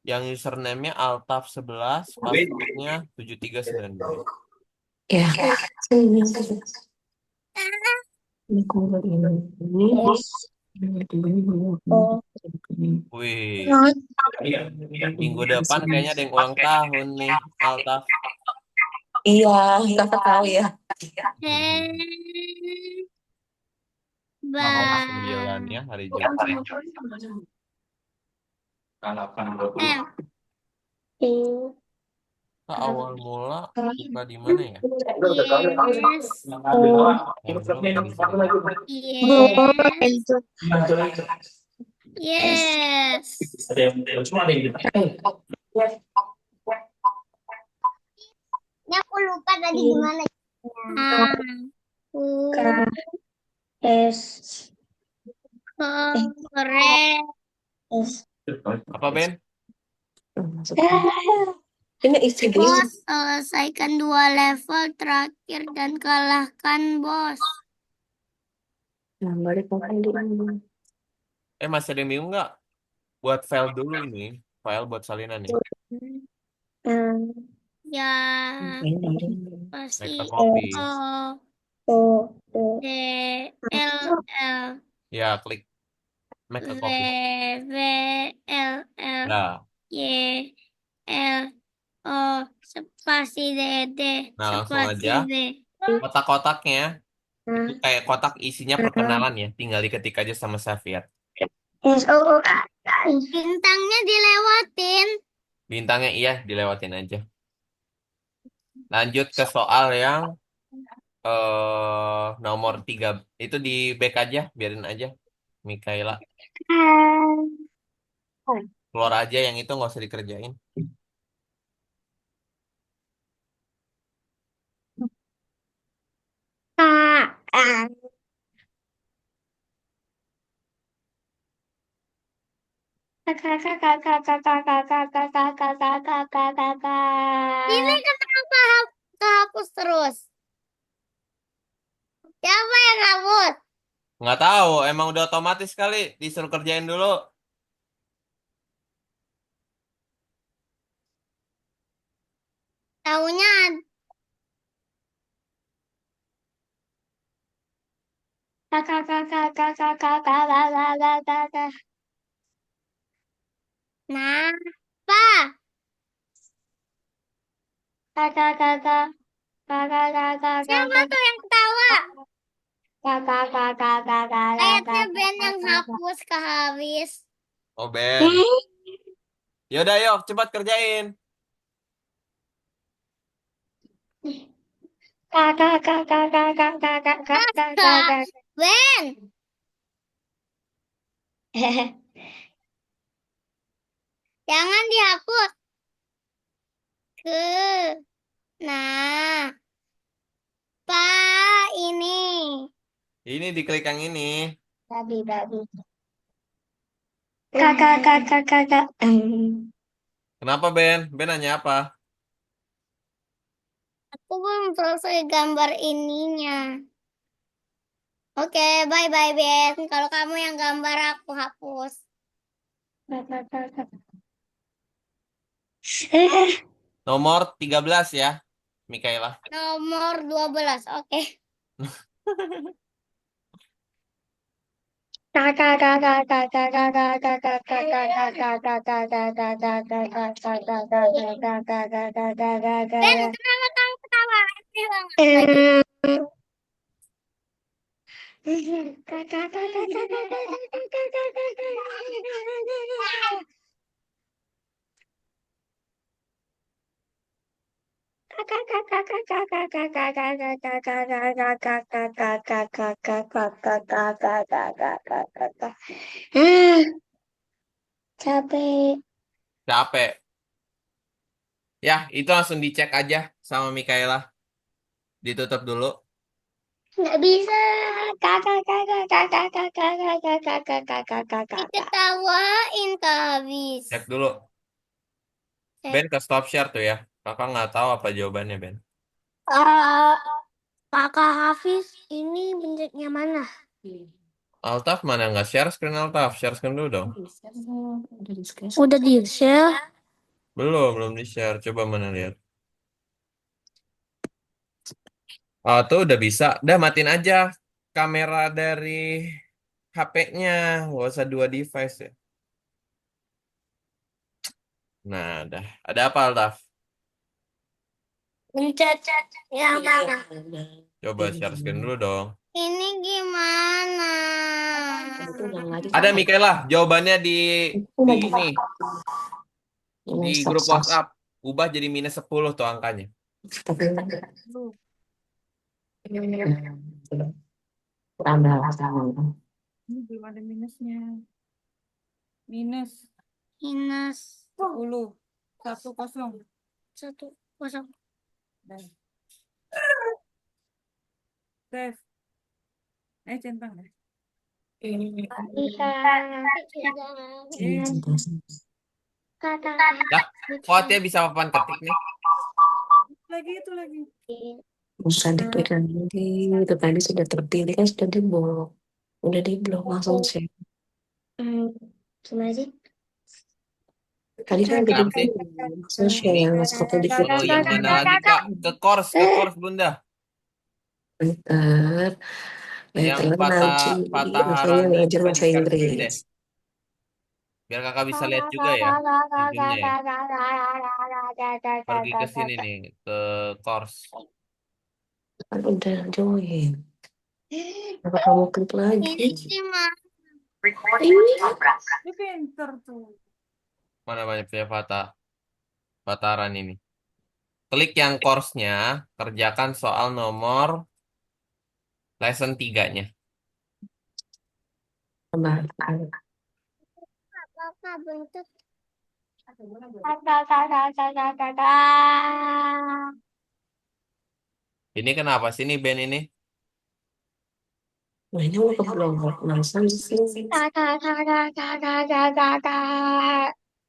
Yang username-nya Altaf 11, passwordnya 7392.
Ya. Ini kalau ini.
Wih, minggu depan kayaknya ada yang ulang tahun nih, Altaf.
Iya, kakak tahu ya.
Ba.
9 ya hari Jumat.
M.
Kak, awal mula buka di mana ya?
Yes.
Yang belum di sini.
Yes. Yes. Ini aku lupa tadi gimana. A, U, S, keren.
Apa Ben?
Ini isi dia.
Bos, selesaikan 2 level terakhir dan kalahkan bos.
Nah, balik makan di ini.
Masih ada yang bingung nggak? Buat file dulu ini, file buat salinan nih.
Ya,
Make
pasti
a copy.
O, D, L, L,
Ya, klik make a
V,
copy.
V, L, L,
Nah,
Y, L, O, spasi D, D,
nah langsung
spasi
aja.
D.
Kotak-kotaknya itu kayak kotak isinya perkenalan ya. Tinggal diketik aja sama Xavier.
Bintangnya dilewatin.
Bintangnya iya, dilewatin aja. Lanjut ke soal yang nomor 3. Itu di back aja, biarin aja. Mikaela. Keluar aja yang itu nggak usah dikerjain.
Ini kenapa kehapus terus? Siapa yang hapus?
Nggak tahu, emang udah otomatis kali disuruh kerjain dulu.
Taunya nah, apa? Siapa tuh yang ketawa? Kayaknya Ben yang hapus ke habis.
Oh Ben. Yaudah yuk, cepat kerjain.
Kakak, kakak, kakak, kakak, kakak, kakak, kakak. Ben. Jangan dihapus. Ke. Nah, Pak, ini.
Ini diklik yang ini.
Babi, babi. Kakak, kakak, kakak.
Kenapa Ben? Ben nanya apa?
Aku belum selesai gambar ininya. Oke, bye-bye, Ben. Kalau kamu yang gambar, aku hapus.
Nomor 13 ya, Mikaela.
Nomor 12, oke. Kakak, kakak, kakak, kakak, kakak, kakak, kakak, kakak, kakak, kakak, kakak, kakak, kakak, kakak, kakak, kakak. Ben, kenapa kamu ketawa? Aneh banget. Kakak, kakak, kakak, kakak, kakak, kakak. Capek.
Capek. Ya, itu langsung dicek aja sama Mikaela. Ditutup dulu.
Nggak bisa. Kakak, kakak, kakak, kakak, kakak, kakak, kakak, kakak, kakak. Diketawain tak habis.
Cek dulu. Ben ke stop share tuh ya. Kakak nggak tahu apa jawabannya Ben.
Ah, Kakak Hafiz, ini bentuknya mana?
Altaf mana nggak share screen Altaf? Share screen dulu dong.
Udah di-share?
Belum di share. Coba mana lihat. Oh, tuh udah bisa. Udah matiin aja kamera dari HP-nya. Gak usah dua device ya. Nah, udah. Ada apa Altaf?
Pencet yang mana?
Coba share screen dulu dong.
Ini gimana?
Itu udah nggak ada
Ada
sama.
Mikaela. Jawabannya di
Udah
ini.
buka.
Di
Ini
grup
sukses.
WhatsApp. Ubah jadi -10 tuh angkanya.
Tapi
Lu,
tambah sama.
ini belum ada minusnya. Minus
Minus
10. 10.
1, 0.
Dan save. Centang deh.
Bisa.
Eh,
Kata.
Lah, kok dia bisa papan ketik nih?
itu lagi.
Usah dipikir nanti. Itu tadi sudah terpilih kan sudah diblok. Udah diblok langsung share.
Gimana sih?
Tadi kan udah
Kenapa sih?
diblok. Langsung
Ini.
share. Langsung foto di
Oh,
video.
yang mana lagi, Kak? Ke course, Bunda.
Ntar.
Yang
Teman ngaji.
patah
Makanya
harani
belajar
coba di
bahasa
share screen deh.
Inggris.
Biar Kakak bisa lihat juga ya ujungnya ya. Pergi ke sini nih, ke course.
Kan udah join. Apa kamu klik lagi?
Ini gimana?
Dia pinter tuh.
Mana banyak punya Pataran ini. Klik yang course-nya, kerjakan soal nomor lesson 3-nya.
Tambah.
Apa bentuk?
Ini kenapa sih nih Ben ini?
Nah, ini mau ke blog. Langsung sih.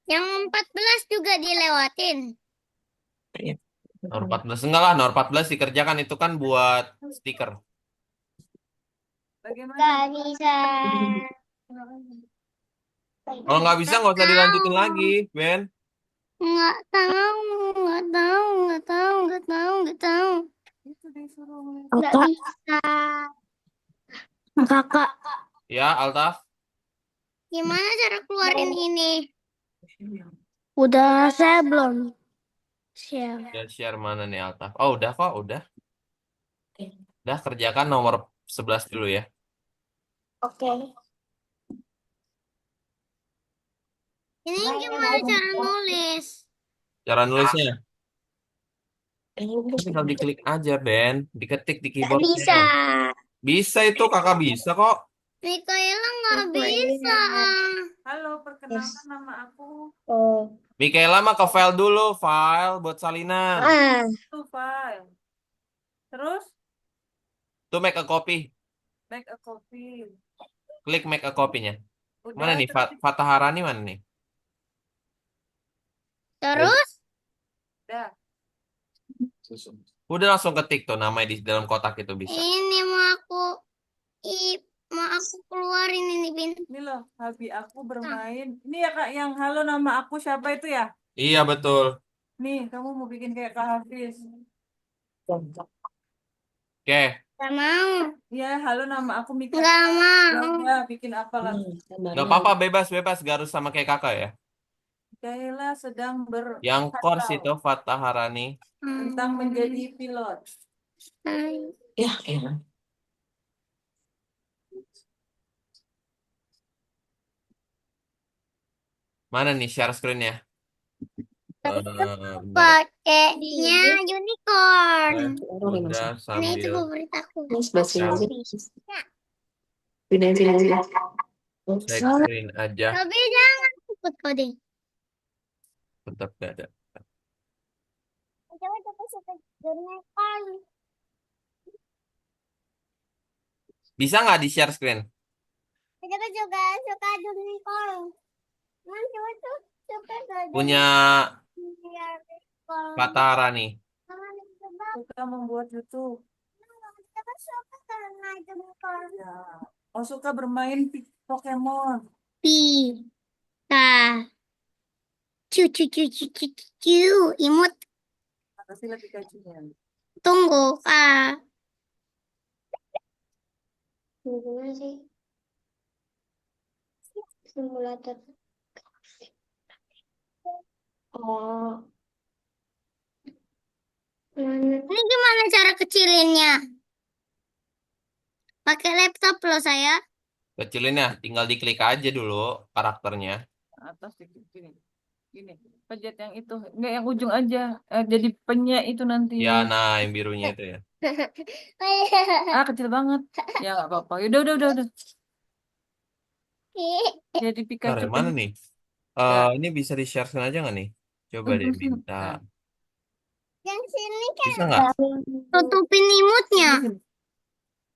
Yang 14 juga dilewatin.
Nomor 14 enggak lah, nomor 14 dikerjakan itu kan buat stiker.
Bagaimana?
Gak bisa.
Kalau nggak bisa nggak usah dilanjutin lagi, Ben.
Nggak tahu, nggak tahu, nggak tahu, nggak tahu, nggak tahu.
Itu disuruh.
Nggak bisa. Kakak,
Ya, Altaf.
gimana cara keluarin ini? Udah saya belum share.
Ya, share mana nih Altaf? Oh, udah kok, udah. Udah kerjakan nomor 11 dulu ya.
Oke. Ini gimana cara nulis?
Cara nulisnya. Tinggal diklik aja, Ben. Diketik di
Nggak
keyboardnya.
bisa.
Bisa itu, kakak bisa kok.
Mikaela nggak bisa.
Halo, perkenalkan nama aku.
Oh.
Mikaela mah ke file dulu, file buat salinan.
Itu file. Terus,
Tuh make a copy.
make a copy.
Klik make a copy-nya. Mana
Udah,
nih?
terus
Fatah Harani mana nih?
Terus
udah.
Udah langsung ketik tuh namanya di dalam kotak itu bisa.
ini mau aku keluarin ini Bin.
Ini loh, hobi aku bermain. Ini ya Kak, yang halo nama aku siapa itu ya?
Iya betul.
Nih, kamu mau bikin kayak Kak Hafiz.
Oke,
Gak mau.
Ya, halo nama aku Mika.
Gak
Ya
mau.
udah, bikin apa lagi?
nggak apa-apa bebas-bebas, gak harus sama kayak kakak ya.
Kayla sedang
Yang course
berkata
itu Fatah Harani.
tentang menjadi pilot.
Ya, ya.
Mana nih share screen-nya? Bentar.
Pakainya unicorn.
Udah
Ini itu
sambil
favorit aku.
Mas, baca
share,
aja. Pindahin aja.
share screen aja.
Tapi jangan ikut coding.
Tetap gak ada.
Coba suka unicorn.
Bisa nggak di share screen?
Kita juga suka unicorn. Man, coba tuh suka
Punya
unicorn.
Fatah Harani.
Suka membuat YouTube.
Kita suka karena unicorn.
Ya. Oh, suka bermain Pokemon.
Pika. Cu. Imut.
Kasih lagi kajinya.
Tunggu, Kak. Gimana sih? Simulator. Oh. Ini gimana cara kecilinnya? Pakai laptop loh saya.
Kecilin ya, tinggal diklik aja dulu karakternya.
Atas dikit gini. Gini, pencet yang itu. Enggak yang ujung aja. Jadi penye itu nanti.
Ya, nah yang birunya itu ya.
Ah, kecil banget. Ya nggak apa-apa. Udah. Jadi
Bentar,
Pikachu
yang mana
penye.
nih?
Ya,
Ini bisa di share screen aja nggak nih? Coba deh
terusin.
minta.
Nah,
Yang sini
Bisa nggak?
tutupin imutnya.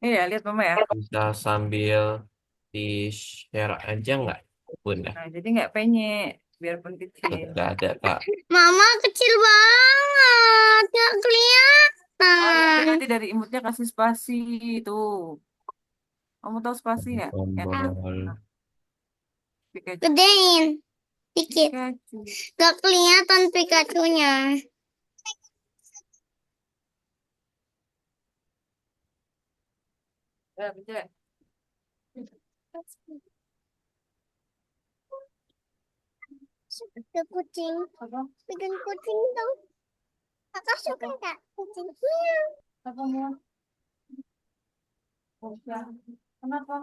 iya, lihat Mama ya.
Bisa sambil di share aja nggak? Bunda.
Nah, jadi nggak penye. Biarpun kecil.
Nggak ada kak.
Mama kecil banget. Gak
Oh,
kelihatan.
nanti dari imutnya kasih spasi itu. Kamu tahu spasi nggak? Yang
Tombol.
Pikachu.
Gedein. Dikit.
Pikachu.
Gak kelihatan Pikachu-nya.
Ya, pencet.
Ke kucing.
Apa?
Bikin kucing dong. Kakak suka gak kucing?
Apa mau? Oh, ya. Kenapa?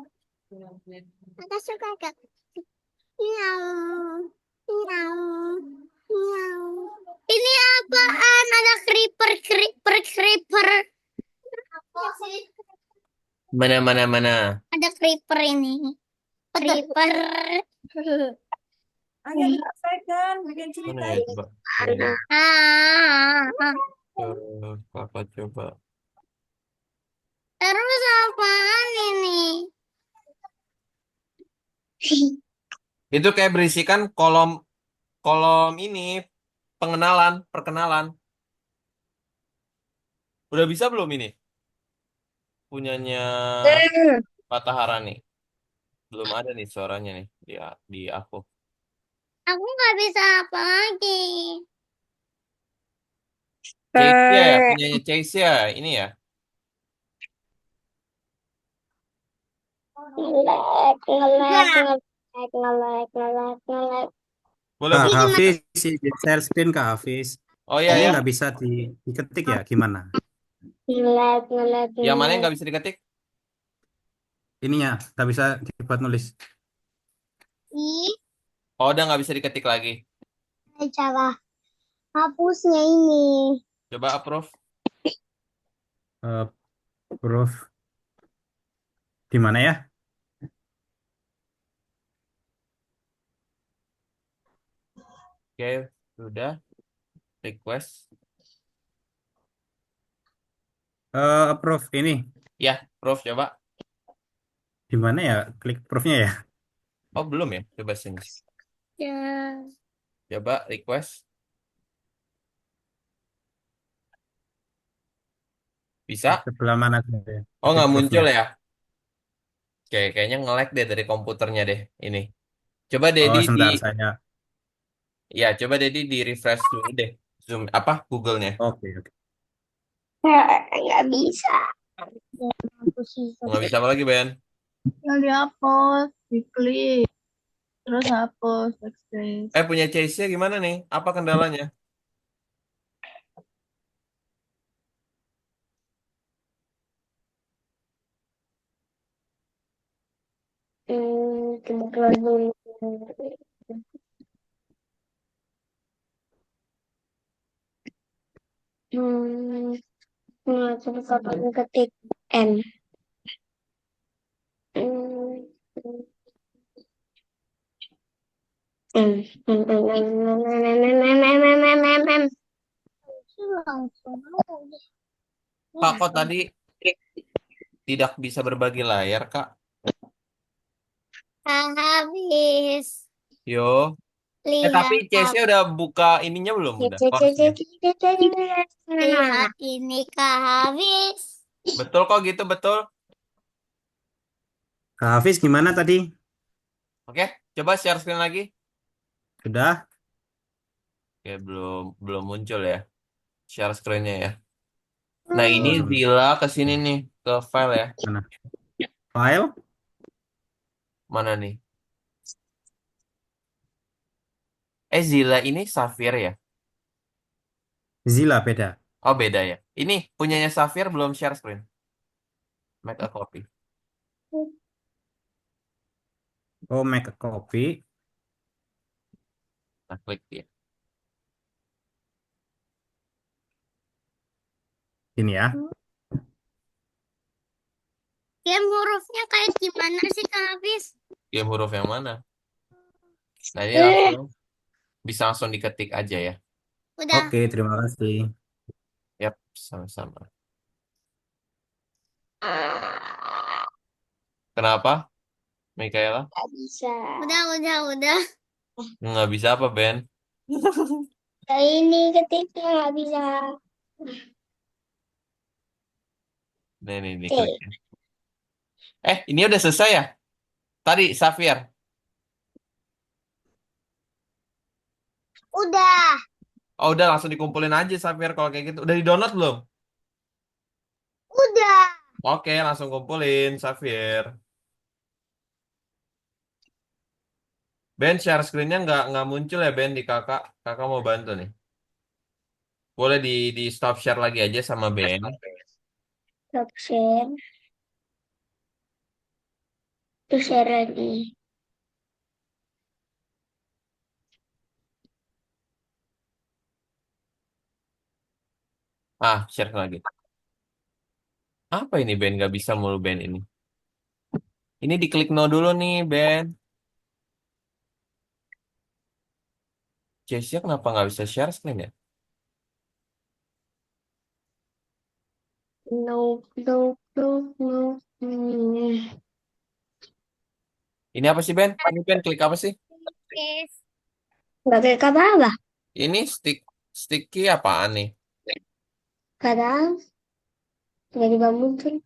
Kakak suka gak? Miau. Miau. Miau. Ini apaan? Ada creeper. Apa sih?
Mana.
Ada creeper ini. Creeper.
Ayo selesaikan bikin
Mana
cerita
ya
ini.
coba?
Ah.
Kakak coba.
Terus apaan ini?
Itu kayak berisikan kolom kolom ini perkenalan. Udah bisa belum ini? Punyanya Fatah Harani. Belum ada nih suaranya nih di aku.
Aku nggak bisa apa lagi.
Chase ya, punyanya Chase ya, ini ya.
Ngelek.
Boleh
Kak
boleh.
Hafiz, si share screen Kak Hafiz.
Oh iya
Ini
ya.
nggak bisa diketik ya? Gimana?
Yang mana yang nggak bisa diketik?
Ininya nggak bisa dibuat nulis.
Ih,
Oh, udah nggak bisa diketik lagi.
cara hapusnya ini.
Coba approve.
Eh, Proof di mana ya?
Oke, sudah. Request.
Approve ini
Ya, approve coba.
di mana ya? Klik proofnya ya.
Oh, belum ya? Coba sini.
Ya.
Coba request. Bisa?
Sebelah mana tuh ya?
Oh,
Klik
nggak
proofnya.
muncul ya? Oke, kayaknya nge-lag deh dari komputernya deh. Ini. Coba
Oh,
Dedi
sebentar saya.
ya, coba Dedi di refresh dulu deh. Zoom apa? Google-nya.
Oke, oke.
Nggak bisa.
Nggak bisa apa lagi, Ben?
Yang dihapus, diklik, terus hapus backspace.
Punya Chase-nya gimana nih? Apa kendalanya?
Kebetulan dulu. Coba kamu ketik N. Hmm,
Kak, kok tadi tidak bisa berbagi layar, Kak?
Habis.
Yo. Tapi
Lihat,
Chase-nya udah buka ininya belum? Udah, course-nya.
lihat ini kak habis.
Betul kok gitu, betul.
Kak Hafiz gimana tadi?
Oke, coba share screen lagi.
Sudah?
Oke, belum belum muncul ya. Share screen-nya ya. Nah, ini
Belum.
Zilla ke sini nih, ke file ya.
Mana? File?
Mana nih? Zilla ini Safir ya?
Zilla beda.
Oh, beda ya. Ini punyanya Safir belum share screen. Make a copy.
Oh, make a copy.
Nah, klik dia.
Ini ya.
Game hurufnya kayak gimana sih kak habis?
Game huruf yang mana? Nah, ini langsung bisa langsung diketik aja ya.
Udah.
Oke, terima kasih.
Yap, sama-sama. Kenapa, Michaela?
Gak bisa. Udah.
Nggak bisa apa, Ben?
Ini ketiknya nggak bisa.
Nih, klik.
Oke.
Ini udah selesai ya? Tadi, Safir.
Udah.
Oh, udah langsung dikumpulin aja, Safir, kalau kayak gitu. Udah di-download belum?
Udah.
Oke, langsung kumpulin, Safir. Ben, share screen-nya nggak muncul ya, Ben, di kakak. Kakak mau bantu nih. Boleh di stop share lagi aja sama Ben.
Stop share. Terus share lagi.
Share lagi. Apa ini, Ben? Nggak bisa mulu, Ben, ini. Ini diklik no dulu nih, Ben. Jessia kenapa nggak bisa share screen ya?
No.
Ini apa sih, Ben? Ini Ben klik apa sih?
Yes. Gak kayak apa-apa.
Ini sticky apaan nih?
Kadang jadi bangun tuh.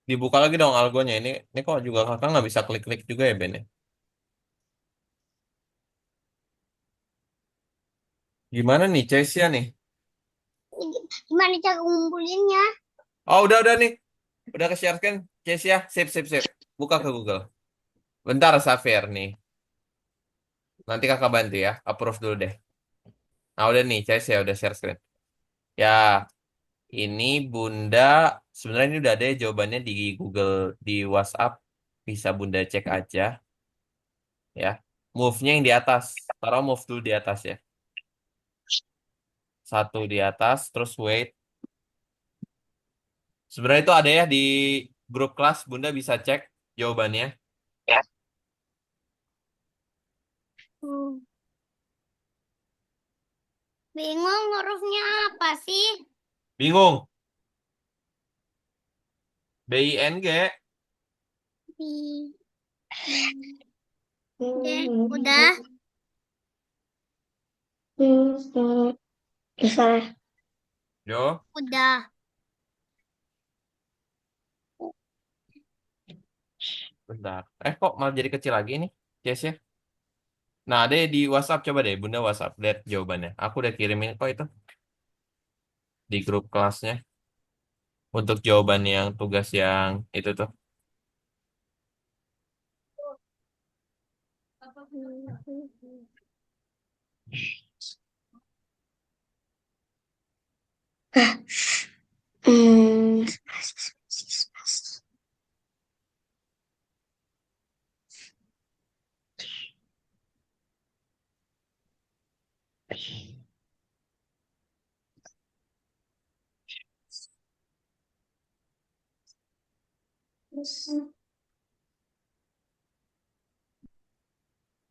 Dibuka lagi dong algonya. Ini kok juga kakak nggak bisa klik-klik juga ya, Ben ya? Gimana nih, Jessia nih?
Gimana cara ngumpulinnya?
Oh, udah nih. Udah ke-share kan? Yes ya. Sip. Buka ke Google. Bentar, Safir nih. Nanti kakak bantu ya. Approve dulu deh. Nah, udah nih. Yes ya, udah share screen. Ya, ini Bunda. Sebenarnya ini udah ada ya jawabannya di Google, di WhatsApp. Bisa Bunda cek aja. Ya. Move-nya yang di atas. Taruh move dulu di atas ya. Satu di atas, terus wait. Sebenarnya itu ada ya di grup kelas. Bunda bisa cek jawabannya.
Hmm. Bingung hurufnya apa sih?
Bingung? BING.
Bi. Deh, udah. Bisa.
Yo,
Udah.
bentar. Kok malah jadi kecil lagi nih? Yes ya. Nah, ada di WhatsApp. Coba deh, Bunda WhatsApp. Lihat jawabannya. Aku udah kirimin kok itu. Di grup kelasnya. Untuk jawaban yang tugas yang itu tuh.
Hmm.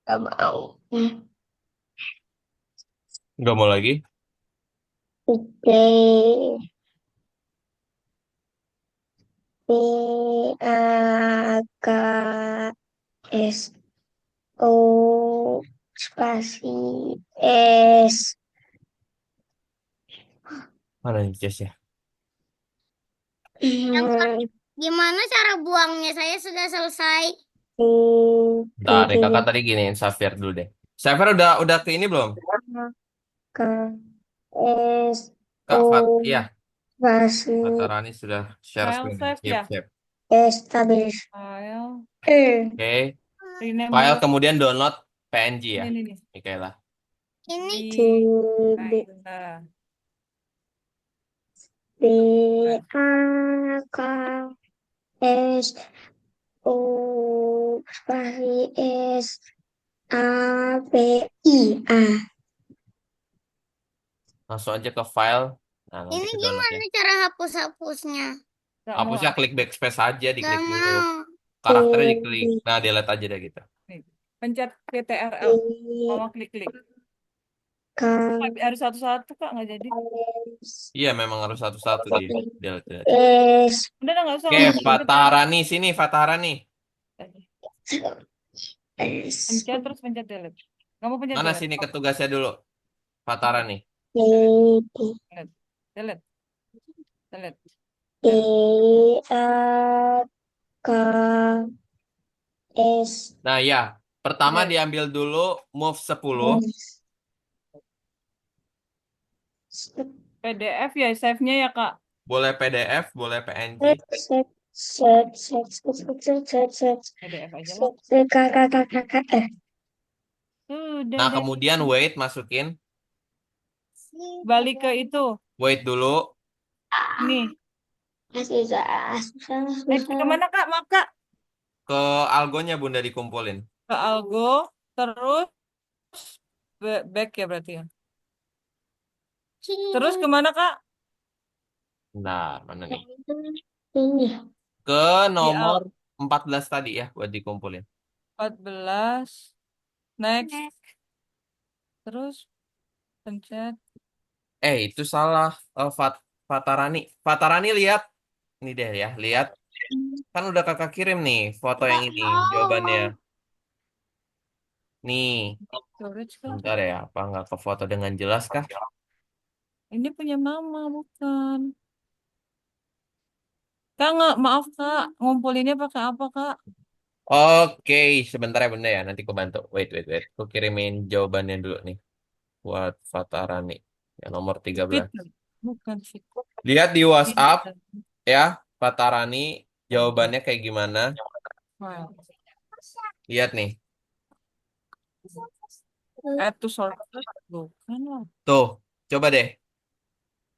Gak mau.
Nggak mau lagi?
Oke. B A K S O spasi S.
Mana nih, Jess ya?
Gimana cara buangnya? Saya sudah selesai.
Bentar deh, kakak tadi giniin Safir dulu deh. Safir udah ke ini belum?
K S
Kak,
O
iya.
spasi
Fatarani sudah share
File
screen.
save
Yep,
ya.
yep.
S tabis.
File.
Oke.
Rename
File
dulu.
kemudian download PNG ya.
Ini.
Mikaela.
Ini
Di
B
Kaila.
A K S O spasi S A B I A.
Langsung aja ke file. Nah, nanti
Ini
ke download ya.
gimana cara hapus-hapusnya?
Gak mau
Hapusnya
ah.
klik backspace aja,
Gak
diklik dulu.
mau.
Karakternya diklik. Nah, delete aja deh gitu.
Nih. Pencet CTRL. Mama klik-klik.
K
Harus satu-satu kak nggak jadi.
S
Iya, memang harus satu-satu di delete, delete.
S
Udah nggak usah
Oke,
pencet
Fatarani sini, Fatarani.
S
pencet terus pencet delete. Kamu pencet
Mana
delete.
sini ke tugasnya dulu? Fatarani.
D
Delete. Delete. Delete.
D
Delete.
A K S
Nah, ya. Pertama
Delete.
diambil dulu move 10.
PDF ya save-nya ya kak.
Boleh PDF, boleh PNG.
PDF aja lah. Sudah
Nah,
deh.
kemudian wait masukin.
Balik ke itu.
Wait dulu.
Nih.
Susah, susah.
Kemana kak? Maka
Ke algonya Bunda dikumpulin.
ke Algo. Terus back ya berarti ya. Terus kemana kak?
Nah, mana nih?
Ini.
Ke
Di
nomor 14 tadi ya buat dikumpulin.
14. Next. Terus pencet.
Itu salah. Fatarani. Fatarani lihat. Ini deh ya, lihat. Kan udah kakak kirim nih foto yang ini jawabannya.
Oh,
Nih,
Storage kak.
bentar ya. Apa nggak ke foto dengan jelas kah?
Ini punya mama bukan. Kak nggak, maaf kak. Ngumpulinnya pakai apa kak?
Oke, sebentar ya Bunda ya. Nanti aku bantu. Wait. Aku kirimin jawabannya dulu nih. Buat Fatarani. Yang nomor
Fit.
13.
Bukan fit.
Lihat di
Ini.
WhatsApp. ya, Fatarani, jawabannya kayak gimana?
Nah,
Lihat nih.
to shortcut bukan lah.
Tuh, coba deh.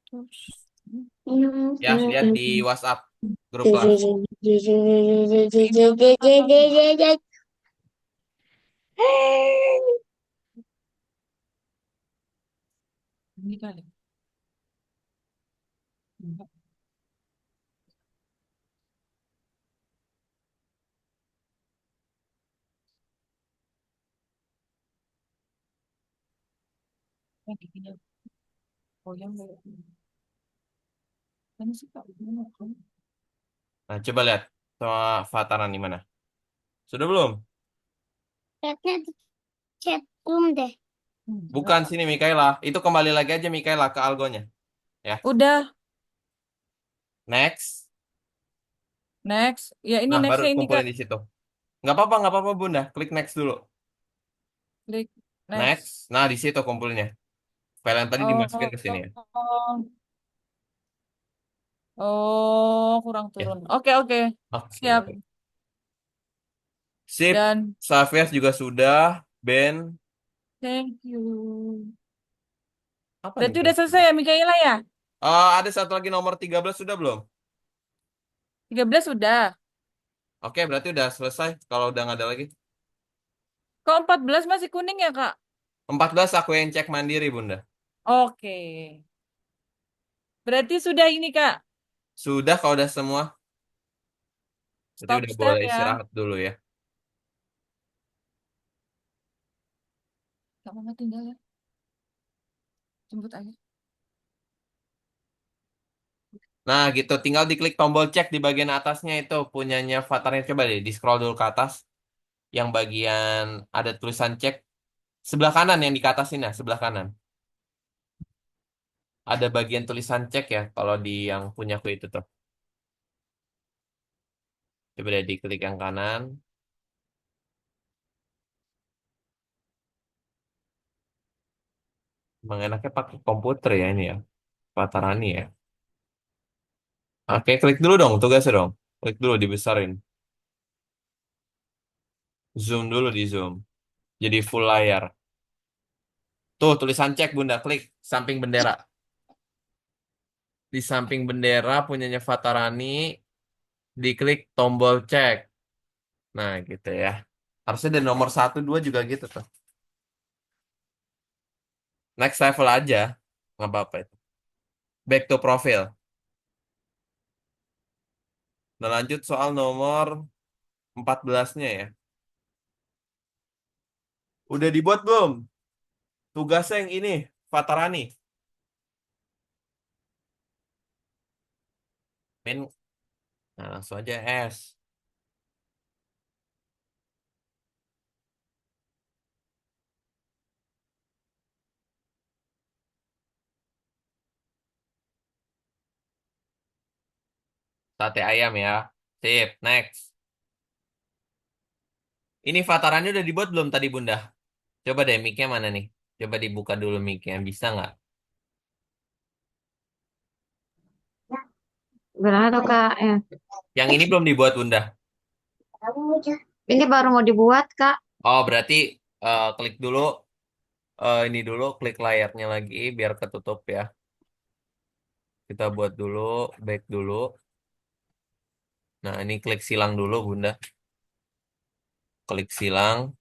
Terus,
Ya, lihat di WhatsApp grup kelas.
email apa? Ini kali. Enggak. Yang gini. Oh, yang enggak. Mana sih Kak? Gimana, Kak?
Nah, coba lihat. Sama Fatarani mana? Sudah belum?
Kayaknya di chat room deh.
Bukan
Enggak.
sini Mikaela. Itu kembali lagi aja Mikaela ke algonya. Ya.
Udah,
Next.
next. Ya ini
Nah, baru
nextnya ini Kak.
kumpulin di situ. Nggak apa-apa Bunda. Klik next dulu.
Klik
Next.
next.
Nah, di situ kumpulnya. File yang tadi dimasukin
Oh,
ke sini ya.
oh, kurang
Ya.
turun. Oke, oke. Siap.
Oke. Sip.
Dan
Safias juga sudah. Ben.
thank you.
Apa nih?
Berarti udah selesai ya Mikaela ya?
Ada satu lagi nomor 13 sudah belum?
13 sudah.
Oke, berarti udah selesai. Kalau udah nggak ada lagi.
Kok 14 masih kuning ya Kak?
14 aku yang cek mandiri, Bunda.
Oke. Berarti sudah ini Kak.
Sudah kalau udah semua. Berarti
Stop
udah
step
boleh
ya.
istirahat dulu ya.
Kak Mama tinggal ya. Jemput aja.
Nah, gitu. Tinggal diklik tombol cek di bagian atasnya itu. Punyanya Fatarnya. Coba deh, di scroll dulu ke atas. Yang bagian ada tulisan cek. Sebelah kanan yang di ke atas ini ya, sebelah kanan. Ada bagian tulisan cek ya, kalau di yang punya aku itu tuh. Coba deh diklik yang kanan. Emang enaknya pakai komputer ya ini ya. Fatarani ya. Oke, klik dulu dong tugasnya dong. Klik dulu dibesarin. Zoom dulu di zoom. Jadi full layar. Tuh tulisan cek Bunda, klik samping bendera. Di samping bendera punyanya Fatarani, diklik tombol cek. Nah gitu ya. Harusnya dari nomor 1, 2 juga gitu tuh. Next level aja. Nggak apa-apa itu. Back to profile. Nah lanjut soal nomor 14-nya ya. Udah dibuat belum? Tugasnya yang ini, Fatarani. Main, nah langsung aja S. Sate ayam ya. Sip, next. Ini Fatarani udah dibuat belum tadi Bunda? Coba deh mic-nya mana nih? Coba dibuka dulu mic-nya. Bisa nggak?
Gimana tuh Kak?
Yang ini belum dibuat Bunda.
Ini baru mau dibuat Kak.
Oh, berarti klik dulu. Ini dulu, klik layarnya lagi biar ketutup ya. Kita buat dulu, back dulu. Nah, ini klik silang dulu Bunda. Klik silang.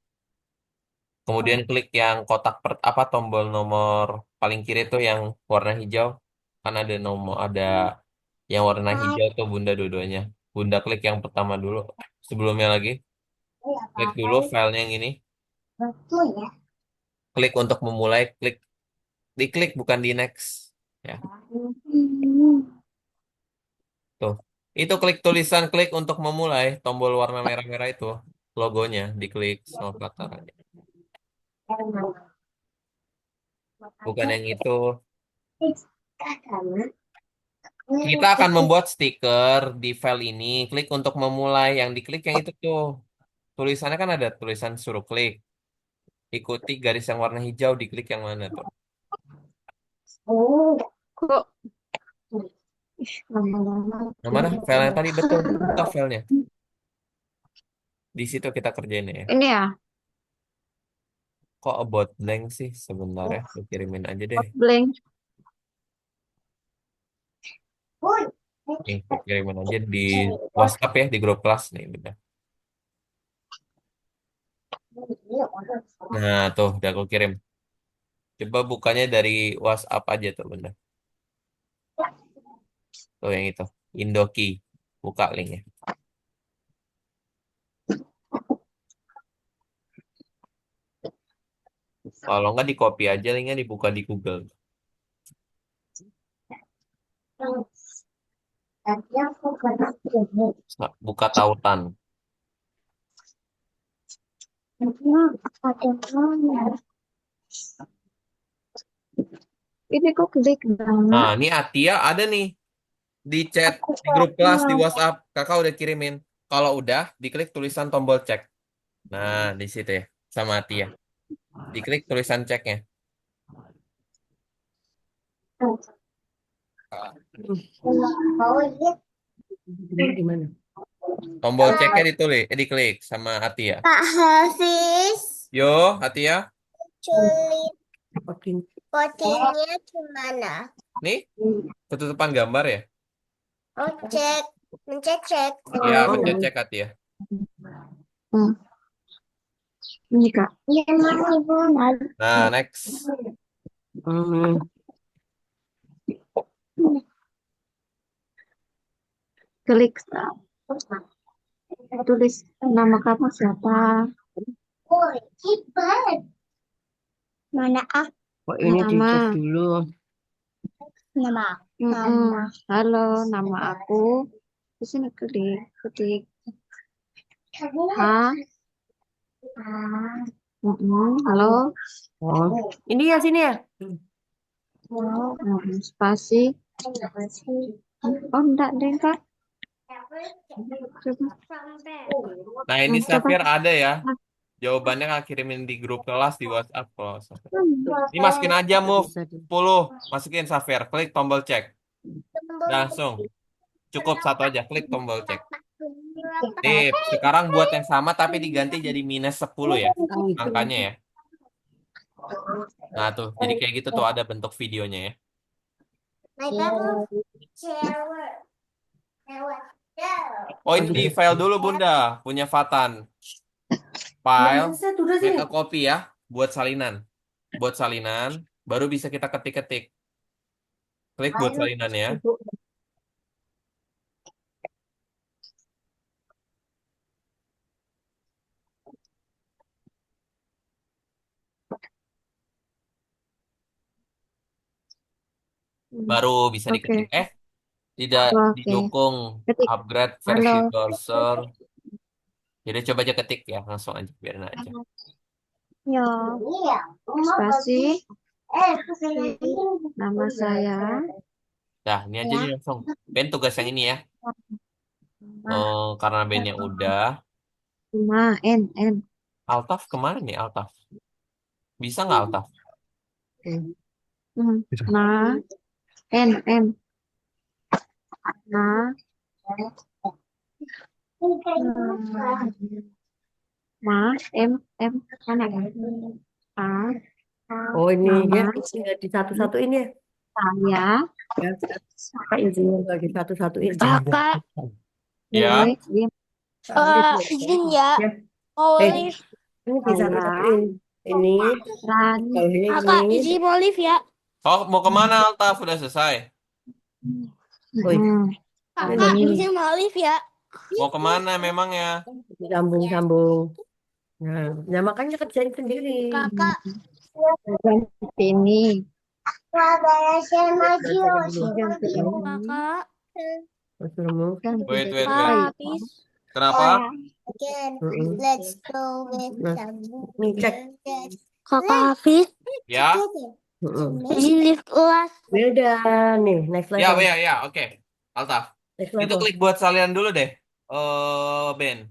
Kemudian klik yang kotak apa tombol nomor paling kiri tuh yang warna hijau. Kan ada nomor, ada yang warna hijau tuh Bunda dua-duanya. Bunda klik yang pertama dulu. Sebelumnya lagi, klik dulu filenya yang ini. Klik untuk memulai, diklik bukan di next. Ya, tuh. Itu klik tulisan klik untuk memulai, tombol warna merah-merah itu, logonya, diklik sama pelatarannya. Bukan yang itu. Kita akan membuat stiker di file ini. Klik untuk memulai. Yang diklik yang itu tuh. Tulisannya kan ada tulisan suruh klik. Ikuti garis yang warna hijau, diklik yang mana tuh?
Kok Lama-lama
Yang mana? File yang tadi betul. Buka filenya. Di situ kita kerjain ya.
ini ya,
Kok about blank sih sebenarnya? Lu kirimin aja deh.
blank.
Nih, gua kirimin aja di WhatsApp ya, di grup kelas nih. Udah. Nah, tuh udah aku kirim. Coba bukanya dari WhatsApp aja tuh, bener. Tuh yang itu. Indoki. Buka linknya. Kalau nggak di copy aja linknya dibuka di Google. Buka tautan.
Ini kok klik
Nah,
banget.
ini Atia ada nih di chat, di grup kelas, di WhatsApp. Kakak udah kirimin. Kalau udah, diklik tulisan tombol cek. Nah, di situ ya, sama Atia. Diklik tulisan ceknya.
Di mana?
Tombol ceknya diklik sama Atia.
Kak Hafiz,
Yo, Atia.
culik
Oke.
codingnya gimana?
Nih, ketutupan gambar ya?
Oh, cek, mencet.
Ya,
Oh,
pencet cek Atia.
Ini Kak. Iya, Mas, Ibu.
Nah, next.
hmm,
Klik start. Tulis nama kamu siapa? Mana
kok ini
nama?
dicek dulu.
Nama. Halo, nama aku. Di sini klik. Ah, halo.
Oh, ini ya sini ya.
Spasi. Oh, enggak deh, Kak. Coba.
Nah, ini
Coba.
Safir ada ya. Jawabannya Kak kirimin di grup kelas di WhatsApp kalau Safir. Ini masukin aja move
Bisa di.
10. Masukin Safir. Klik tombol cek. Langsung. Cukup satu aja. Klik tombol cek. Sekarang buat yang sama tapi diganti jadi minus 10 ya. Angkanya ya. Nah tuh. Jadi kayak gitu tuh ada bentuk videonya ya. Oh ini di file dulu Bunda. Punya Fatan. File. Make a copy ya. Buat salinan. Buat salinan. Baru bisa kita ketik-ketik. Klik buat salinan ya. Baru bisa
Oke.
diketik. Tidak
Oke.
didukung
Ketik.
upgrade
Halo.
versi browser. Jadi coba aja ketik ya. Langsung aja. Biarin aja.
Ya. Spasi. Nama saya.
Dah, ini aja nih langsung. Ben tugas yang ini ya. Karena Bennya udah.
N.
Altaf kemarin nih Altaf. Bisa nggak Altaf?
Nah, N. Nah, M. Mana? A.
Oh ini ya,
Nama
tinggal di satu-satuin ya.
saya.
Ya, Kak izin lagi satu-satuin.
Kakak.
Ya.
Izin ya.
Ya.
Mau
ini disatu-satuin. Ini
Rani.
kalau ini
Kakak, izin mau live ya.
Oh, mau kemana Altaf? Udah selesai.
Woi,
Kakak, izin mau live ya.
Mau kemana memang ya?
sambung-sambung. Nah, ya makanya kerjain sendiri.
Kakak. Ini. Kakak.
Kan.
Wait.
Habis.
Kenapa?
Let's go with
Nih cek.
Kakak Hafiz.
Ya?
Di live kelas.
Beda nih, next
Ya,
level.
ya. Oke. Altaf.
Next
Itu
level.
klik buat salinan dulu deh. Ben.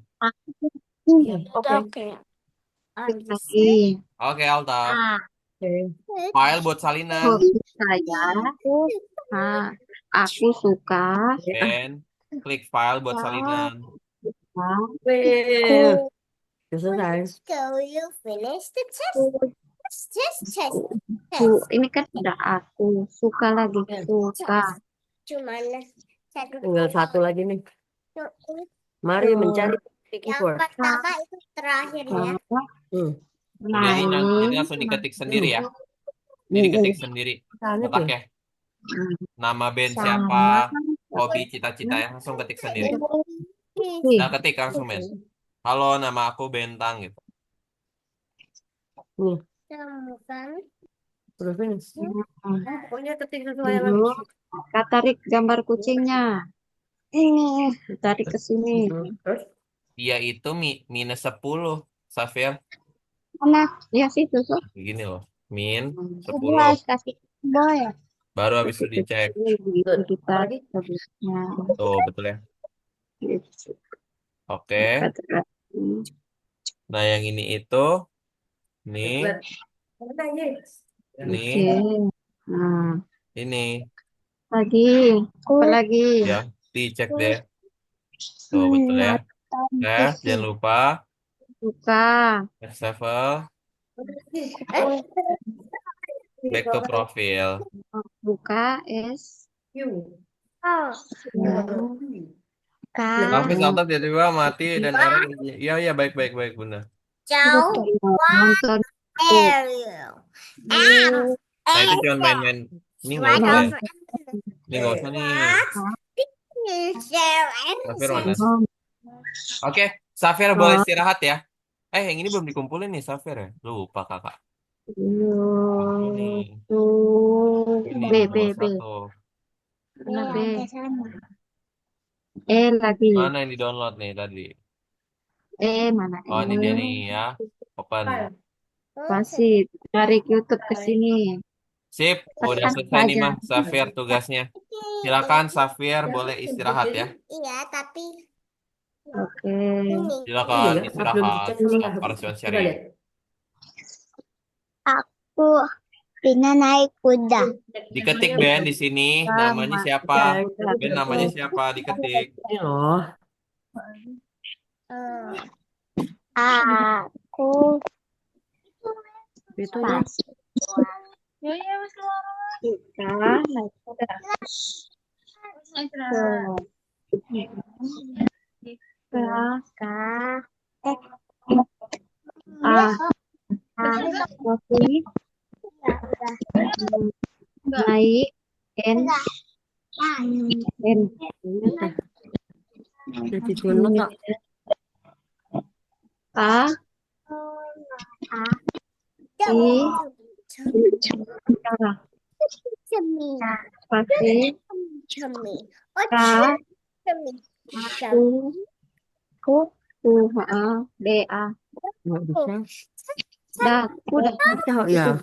Oke. Lagi.
Oke, Altaf.
Oke.
File buat salinan.
Hobi saya. Aku suka.
Ben, klik file buat salinan.
Well, selesai.
Ini kan udah aku suka lagi suka.
Tinggal satu lagi nih. Mari mencari Vicky Ford. Hmm.
Udah ini
Naik.
jadi langsung diketik sendiri ya. Ini diketik sendiri.
Soalnya
Kotak
tuh.
ya. Nama band siapa, hobi, cita-cita yang langsung ketik sendiri. Nah, ketik langsung men. Halo, nama aku Bentang gitu.
Nih, terus ini. Pokoknya ketik sesuai yang
Dulu Kak tarik gambar kucingnya. Tarik ke sini.
Terus
Dia itu minus 10, Safir.
Mana? Ya sih tuh.
Begini loh. Min
Ibu
10.
harus kasih boy.
Baru habis itu dicek.
Begitu kita
lagi.
habisnya.
Tuh, betul ya. Oke. Nah, yang ini itu. Nih.
Oke.
Nih.
Nah,
Ini.
lagi. Apa lagi?
Ya, dicek deh. Tuh, betul ya. Jangan lupa.
Buka.
Next level. Back to profil.
Buka S.
Hafiz Alta tiba-tiba mati dan error. Iya, iya, baik, baik, baik, Bunda.
Nonton.
Nah, itu cuma main-main. Ini nggak usah ya. Ini nggak usah nih. Safir mana? Oke, Safir boleh istirahat ya. Yang ini belum dikumpulin nih Safir ya. Lupa kakak. Ini. Ini
B
nomor 1.
Mana B? Lagi.
Mana yang di-download nih tadi?
Mana
Oh, ini dia nih ya. Open.
Masih tarik YouTube ke sini.
Sip, udah
Tekan
selesai nih
saja.
mah Safir tugasnya. Silakan Safir boleh istirahat ya.
Oke.
Silakan
Upload
istirahat.
chat ini.
Stop participant
Coba
sharing.
lihat.
Aku pengen naik kuda.
Diketik Ben di sini namanya siapa? Ben namanya siapa? Diketik.
Ini loh.
Aku
Itu ya.
suka naik kuda. Tapi naik N N
Jadi download tak?
A I Spasi K ku D A
Nggak bisa.
udah
Bisa ya.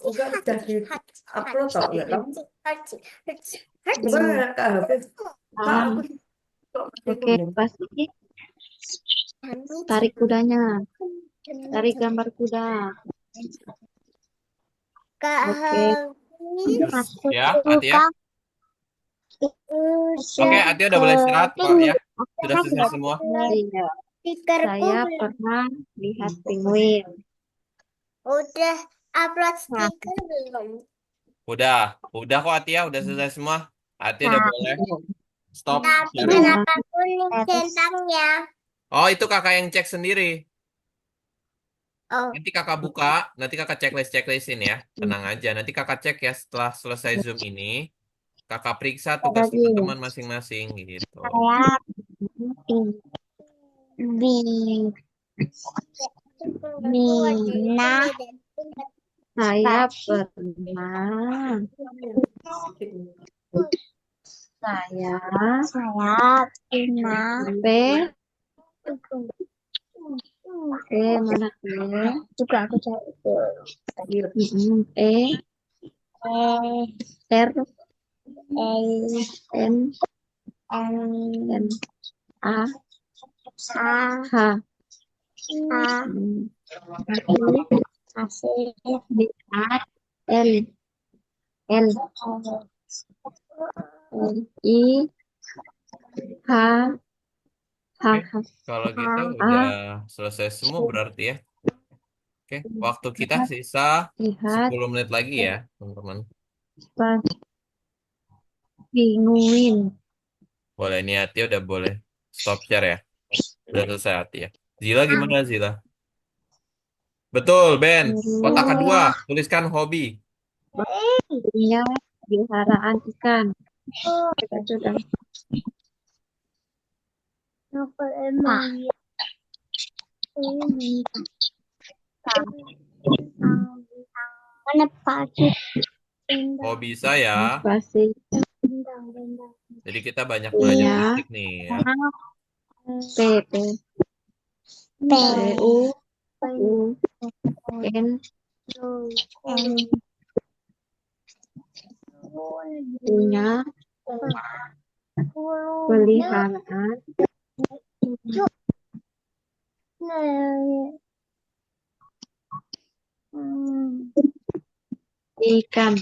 Udah di upload tak ya kamu? Coba Kak Hafiz.
Oke pasti tarik kudanya, tarik gambar kuda. Oke.
Ya, Ati ya. Oke, Ati udah boleh istirahat kok ya. Sudah selesai semua.
Iya. Saya pernah lihat penguin.
Udah upload stiker belum?
Udah kok Ati ya, udah selesai semua. Ati udah boleh stop
Tapi
sharing.
kenapa kuning centangnya?
Oh, itu kakak yang cek sendiri.
Oh,
Nanti kakak buka, nanti kakak checklist-checklistin ya. Tenang aja, nanti kakak cek ya setelah selesai Zoom ini. Kakak periksa tugas teman-teman masing-masing gitu.
Saya Bina. Saya pernah. Saya pernah. Mana juga aku cari. R N N A H Asih B A L L I H H
Oke,
H
kalau gitu udah
A
selesai semua berarti ya. Oke, waktu kita sisa
lihat
10 menit lagi ya, teman-teman.
pas pinguin
Boleh nih Hati udah boleh stop share ya. Udah selesai Hati ya. Zila gimana Zila? Betul, Ben. Kotak kedua,
terus
tuliskan hobi.
punya peliharaan ikan kita sudah mana pagi
Hobi saya.
pasti
Jadi kita banyak belajar
punya
musik nih ya.
P P P U U N punya peliharaan ikan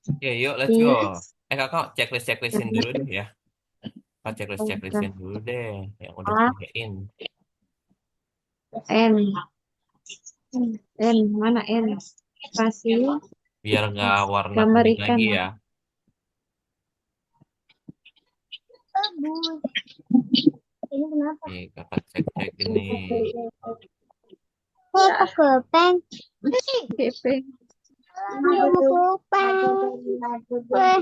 Oke, yuk let's go. Kakak checklist-checklistin dulu deh ya. Kakak checklist-checklistin dulu deh yang udah
A
kerjain.
N N mana N pasti
Biar nggak warna
gambar
kuning
ikan
lagi ya.
ini kenapa
Nih, kakak cek-cek ini.
pulpen pulpen pulpen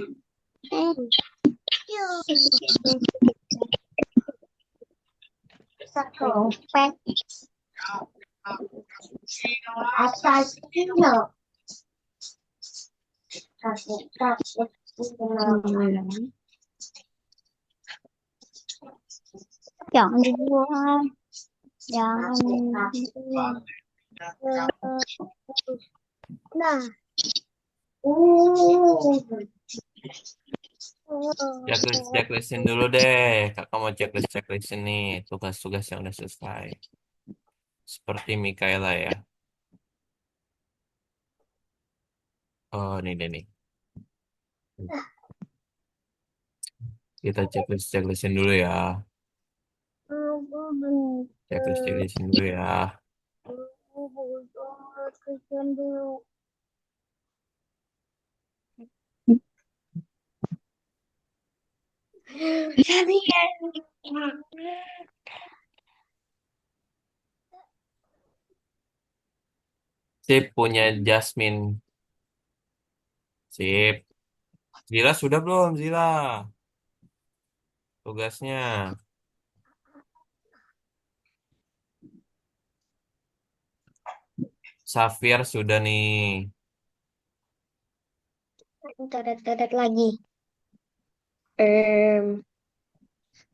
pulpen atas kilo jangan dibuang jangan dibuang nah
Checklist-checklistin dulu deh. Kakak mau checklist-checklistin nih tugas-tugas yang udah selesai. Seperti Mikaela ya. Oh, ini deh nih. Kita checklist-checklistin dulu ya. Checklist-checklistin dulu ya. Sip, punya Jasmine. Sip. Zila sudah belum, Zila? Tugasnya. Safir sudah nih.
Coret-coret lagi em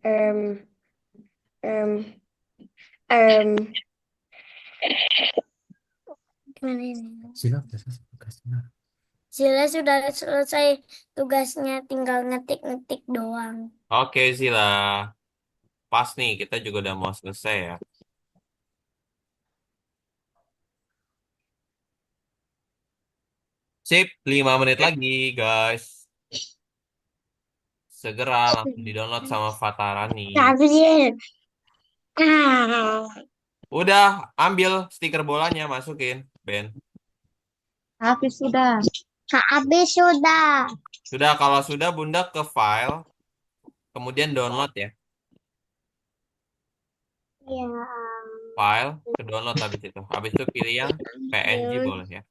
em em em gimana ini
Siap, selesai tugasnya.
Zila sudah selesai tugasnya tinggal ngetik-ngetik doang
Oke, Zila. Pas nih, kita juga udah mau selesai ya. Sip, 5 menit lagi, guys. Segera langsung di-download sama Fatarani.
habisin ah
Udah, ambil stiker bolanya, masukin, Ben.
habis sudah habis sudah
Sudah, kalau sudah, Bunda ke file, kemudian download ya.
ya
File, ke download habis itu. Habis itu pilih yang PNG boleh ya.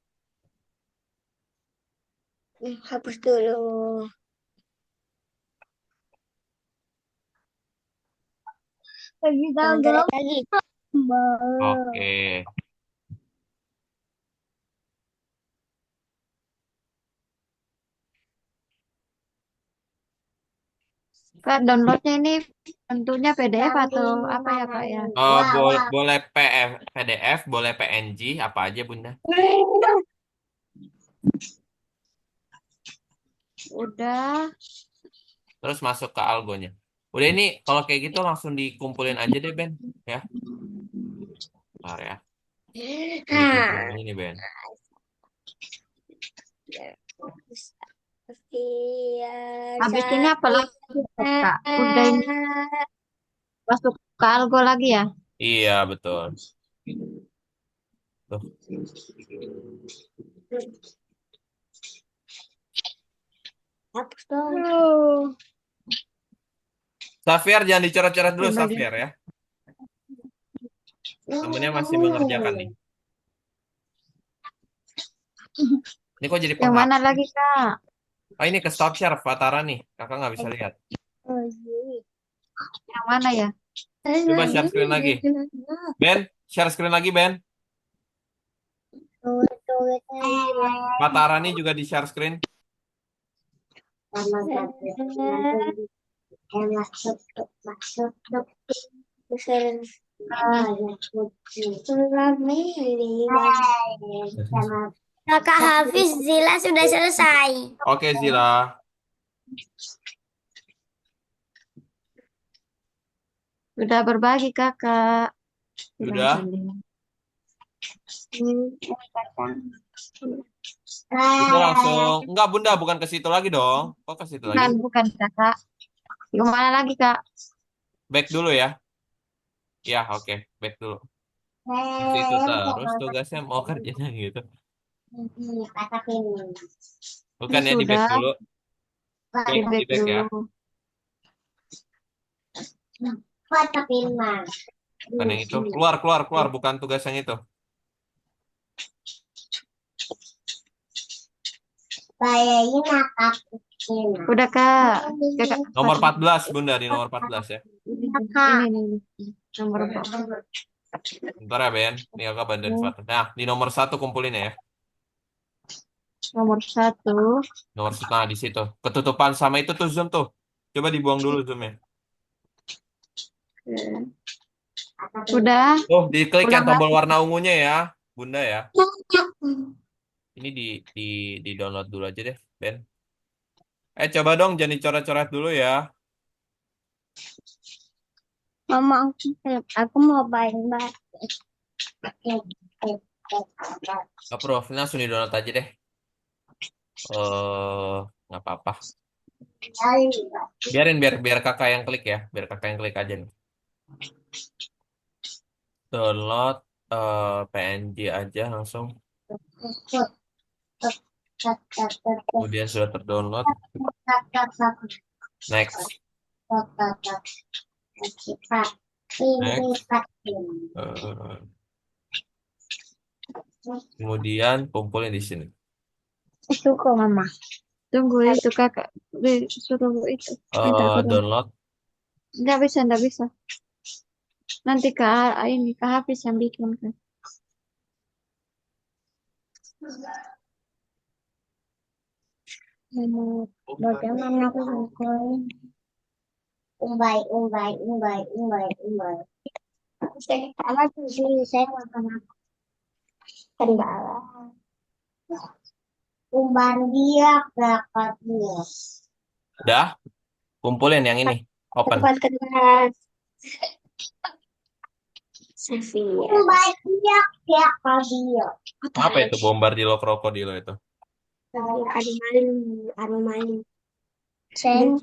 hapus dulu lagi lagi
Oke.
Kak, downloadnya ini bentuknya PDF atau apa ya, Kak ya?
Boleh PDF, boleh PNG, apa aja Bunda.
Udah.
Terus masuk ke algonya. Udah ini, kalau kayak gitu langsung dikumpulin aja deh Ben. Ya, bentar ya. Dikumpulin aja nih Ben.
Iya,
Habis ini apa lagi, Kak? Udah ini masuk ke algo lagi ya?
Iya, betul. Tuh.
hapus dong.
Safir jangan dicoret-coret dulu, Safir ya. Temennya masih mengerjakan nih. Ini kok jadi
Yang mana
penghapus?
lagi, Kak?
Oh, ini ke stop share Fatara nih. Kakak nggak bisa lihat.
Oh, iya.
Yang mana ya?
Coba share screen lagi. Ben, share screen lagi, Ben. Fatara nih juga di share screen.
Kakak Hafiz Zila sudah selesai.
Oke, Zila.
Udah berbagi, Kakak.
Udah?
Hmm.
Itu langsung. Enggak, Bunda, bukan ke situ lagi dong. Kok ke situ lagi?
Bukan, Kakak. Gimana lagi, Kak?
Back dulu ya. Ya, oke. Back dulu. Itu terus tugasnya mau kerjanya gitu. Bukan ya, di back
Sudah.
dulu. Back, di
Feedback
back ya.
dulu.
Bukan yang itu. Keluar, keluar, keluar. Bukan tugas yang itu.
Udah, Kak. Kakak.
Nomor 14, Bunda. Di nomor 14 ya.
Ini. Nomor berapa?
Bentar ya, Ben. Ini kakak bantuin Fatah. Nah, di nomor 1 kumpulin ya.
Nomor 1.
Nomor setengah di situ. Ketutupan sama itu tuh Zoom tuh. Coba dibuang dulu Zoom-nya.
Udah.
Oh, diklik yang
Ulang
tombol
lagi.
warna ungunya ya, Bunda ya. Ini di download dulu aja deh, Ben. Coba dong, jangan dicoret-coret dulu ya.
Mama, aku mau main.
Approve, ini langsung di-download aja deh. Nggak apa-apa. Biar kakak yang klik ya, biar kakak yang klik aja nih. Download PNG aja langsung. Kemudian sudah terdownload. Next. Kemudian kumpulin di sini.
Itu kok Mama.
Tunggu itu, Kakak. Suruh itu. Minta turun.
Download.
Nggak bisa. Nanti Kak Hafiz yang bikin, kan.
Bagaimana aku bukuin? Umbai. Saya tuh sih, saya makan apa? Kendala. Umbar dia, berapa dia?
Udah? Kumpulin yang ini. Open.
Bukan kendala. Sofia. Umbar dia, berapa dia?
Apa itu bombardilo krokodilo itu?
Anu maling. Sen.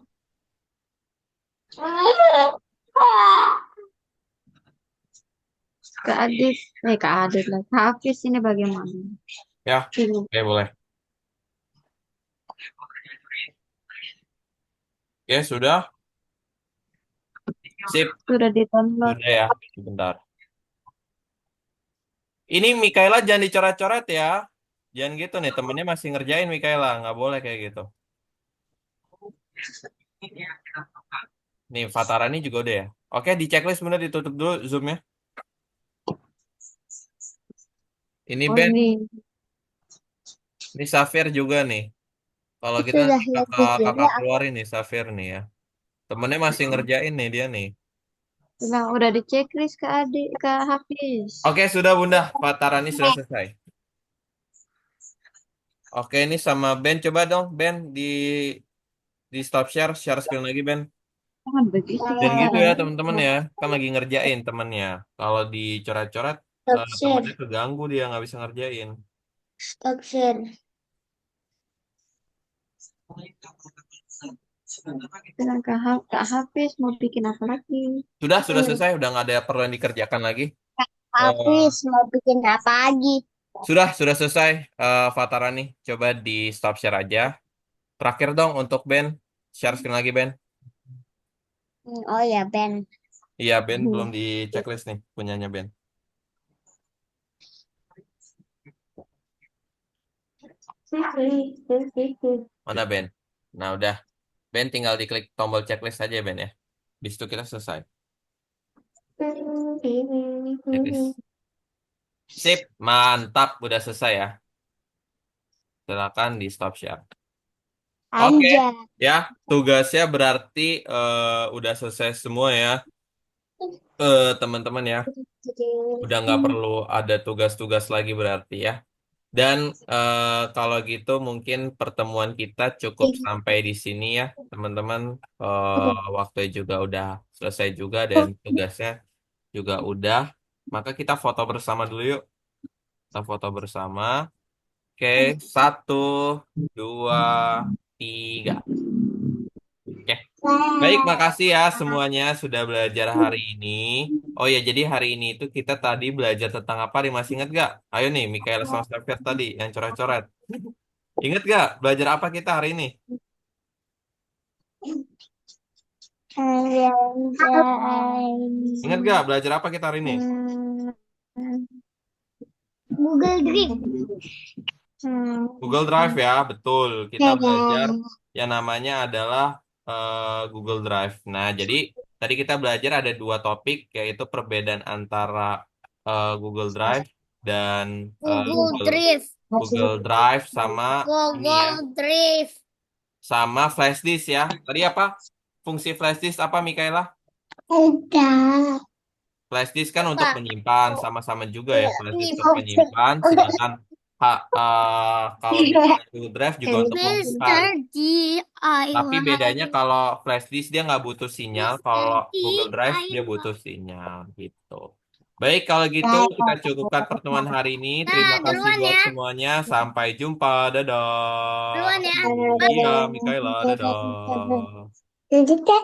Kak Adit lah. Kak Hafiz ini bagaimana?
Ya,
Ini.
oke boleh. Oke, sudah. Sip,
Sudah di-download.
sudah ya. Sebentar. Ini Mikaela jangan dicoret-coret ya. Jangan gitu nih, temennya masih ngerjain Mikaela. Nggak boleh kayak gitu. Nih, Fatara ini juga udah ya. Oke, di checklist bener ditutup dulu Zoom-nya. Ini
Oh,
Ben,
ini.
ini Safir juga nih. Kalau kita
Sudah
nanti
lihat
kakak
videonya.
keluarin nih Safir nih ya. Temennya masih ngerjain nih dia nih.
Udah di checklist Kak Hafiz.
Oke, sudah Bunda. Fatara ini sudah selesai. Oke, ini sama Ben. Coba dong, Ben, di stop share screen lagi, Ben.
Jangan begitu,
Dan
Kak.
gitu ya, teman-teman ya. Kan lagi ngerjain temennya. Kalau dicoret-coret,
Stop share.
temennya keganggu dia nggak bisa ngerjain.
Stop share.
Dengan Kak Hafiz mau bikin apa lagi?
Sudah selesai, udah nggak ada perlu yang dikerjakan lagi. Eh,
Hafiz mau bikin apa lagi?
sudah selesai, Fatarani. Coba di stop share aja. Terakhir dong untuk Ben. Share screen lagi, Ben.
Oh ya, Ben.
Iya, Ben belum di checklist nih, punyanya Ben. Mana Ben? Nah, udah. Ben tinggal diklik tombol checklist aja, Ben ya. Di situ kita selesai. Checklist. Sip, mantap. Udah selesai ya. Silakan di stop share. Oke,
Anja.
ya. Tugasnya berarti udah selesai semua ya, teman-teman ya. Udah nggak perlu ada tugas-tugas lagi berarti ya. Dan kalau gitu mungkin pertemuan kita cukup sampai di sini ya, teman-teman. Waktunya juga udah selesai juga dan tugasnya juga udah. Maka kita foto bersama dulu yuk. Kita foto bersama. Oke, 1, 2, 3. Oke. Baik, makasih ya semuanya sudah belajar hari ini. Oh ya, jadi hari ini itu kita tadi belajar tentang apa nih? Masih ingat gak? Ayo nih, Mikael sama Safir tadi yang coret-coret. Ingat gak belajar apa kita hari ini? Ingat gak belajar apa kita hari ini?
Google Drive.
Google Drive ya, betul. Kita belajar yang namanya adalah Google Drive. Nah, jadi tadi kita belajar ada 2 topik, yaitu perbedaan antara Google Drive dan
Google Drive.
Google Drive sama ini ya,
Google Drive.
sama flash disk ya. Tadi apa? Fungsi flash disk apa, Mikaela?
Udah.
Flash disk kan untuk
Pak.
menyimpan, sama-sama juga ya. Flash disk
Ini
untuk menyimpan, sedangkan kalau misalnya Google Drive juga untuk
Mr.
membesar.
D. I
Tapi bedanya
want.
kalau flash disk dia nggak butuh sinyal, kalau
Mr. D.
Google Drive
I
dia
want.
butuh sinyal gitu. Baik, kalau gitu kita cukupkan pertemuan hari ini. Terima
Nah,
kasih
duluan
buat
ya.
semuanya. Sampai jumpa. Dadah.
Duluan ya.
Iya, Mikaela. Dadah.
Bye.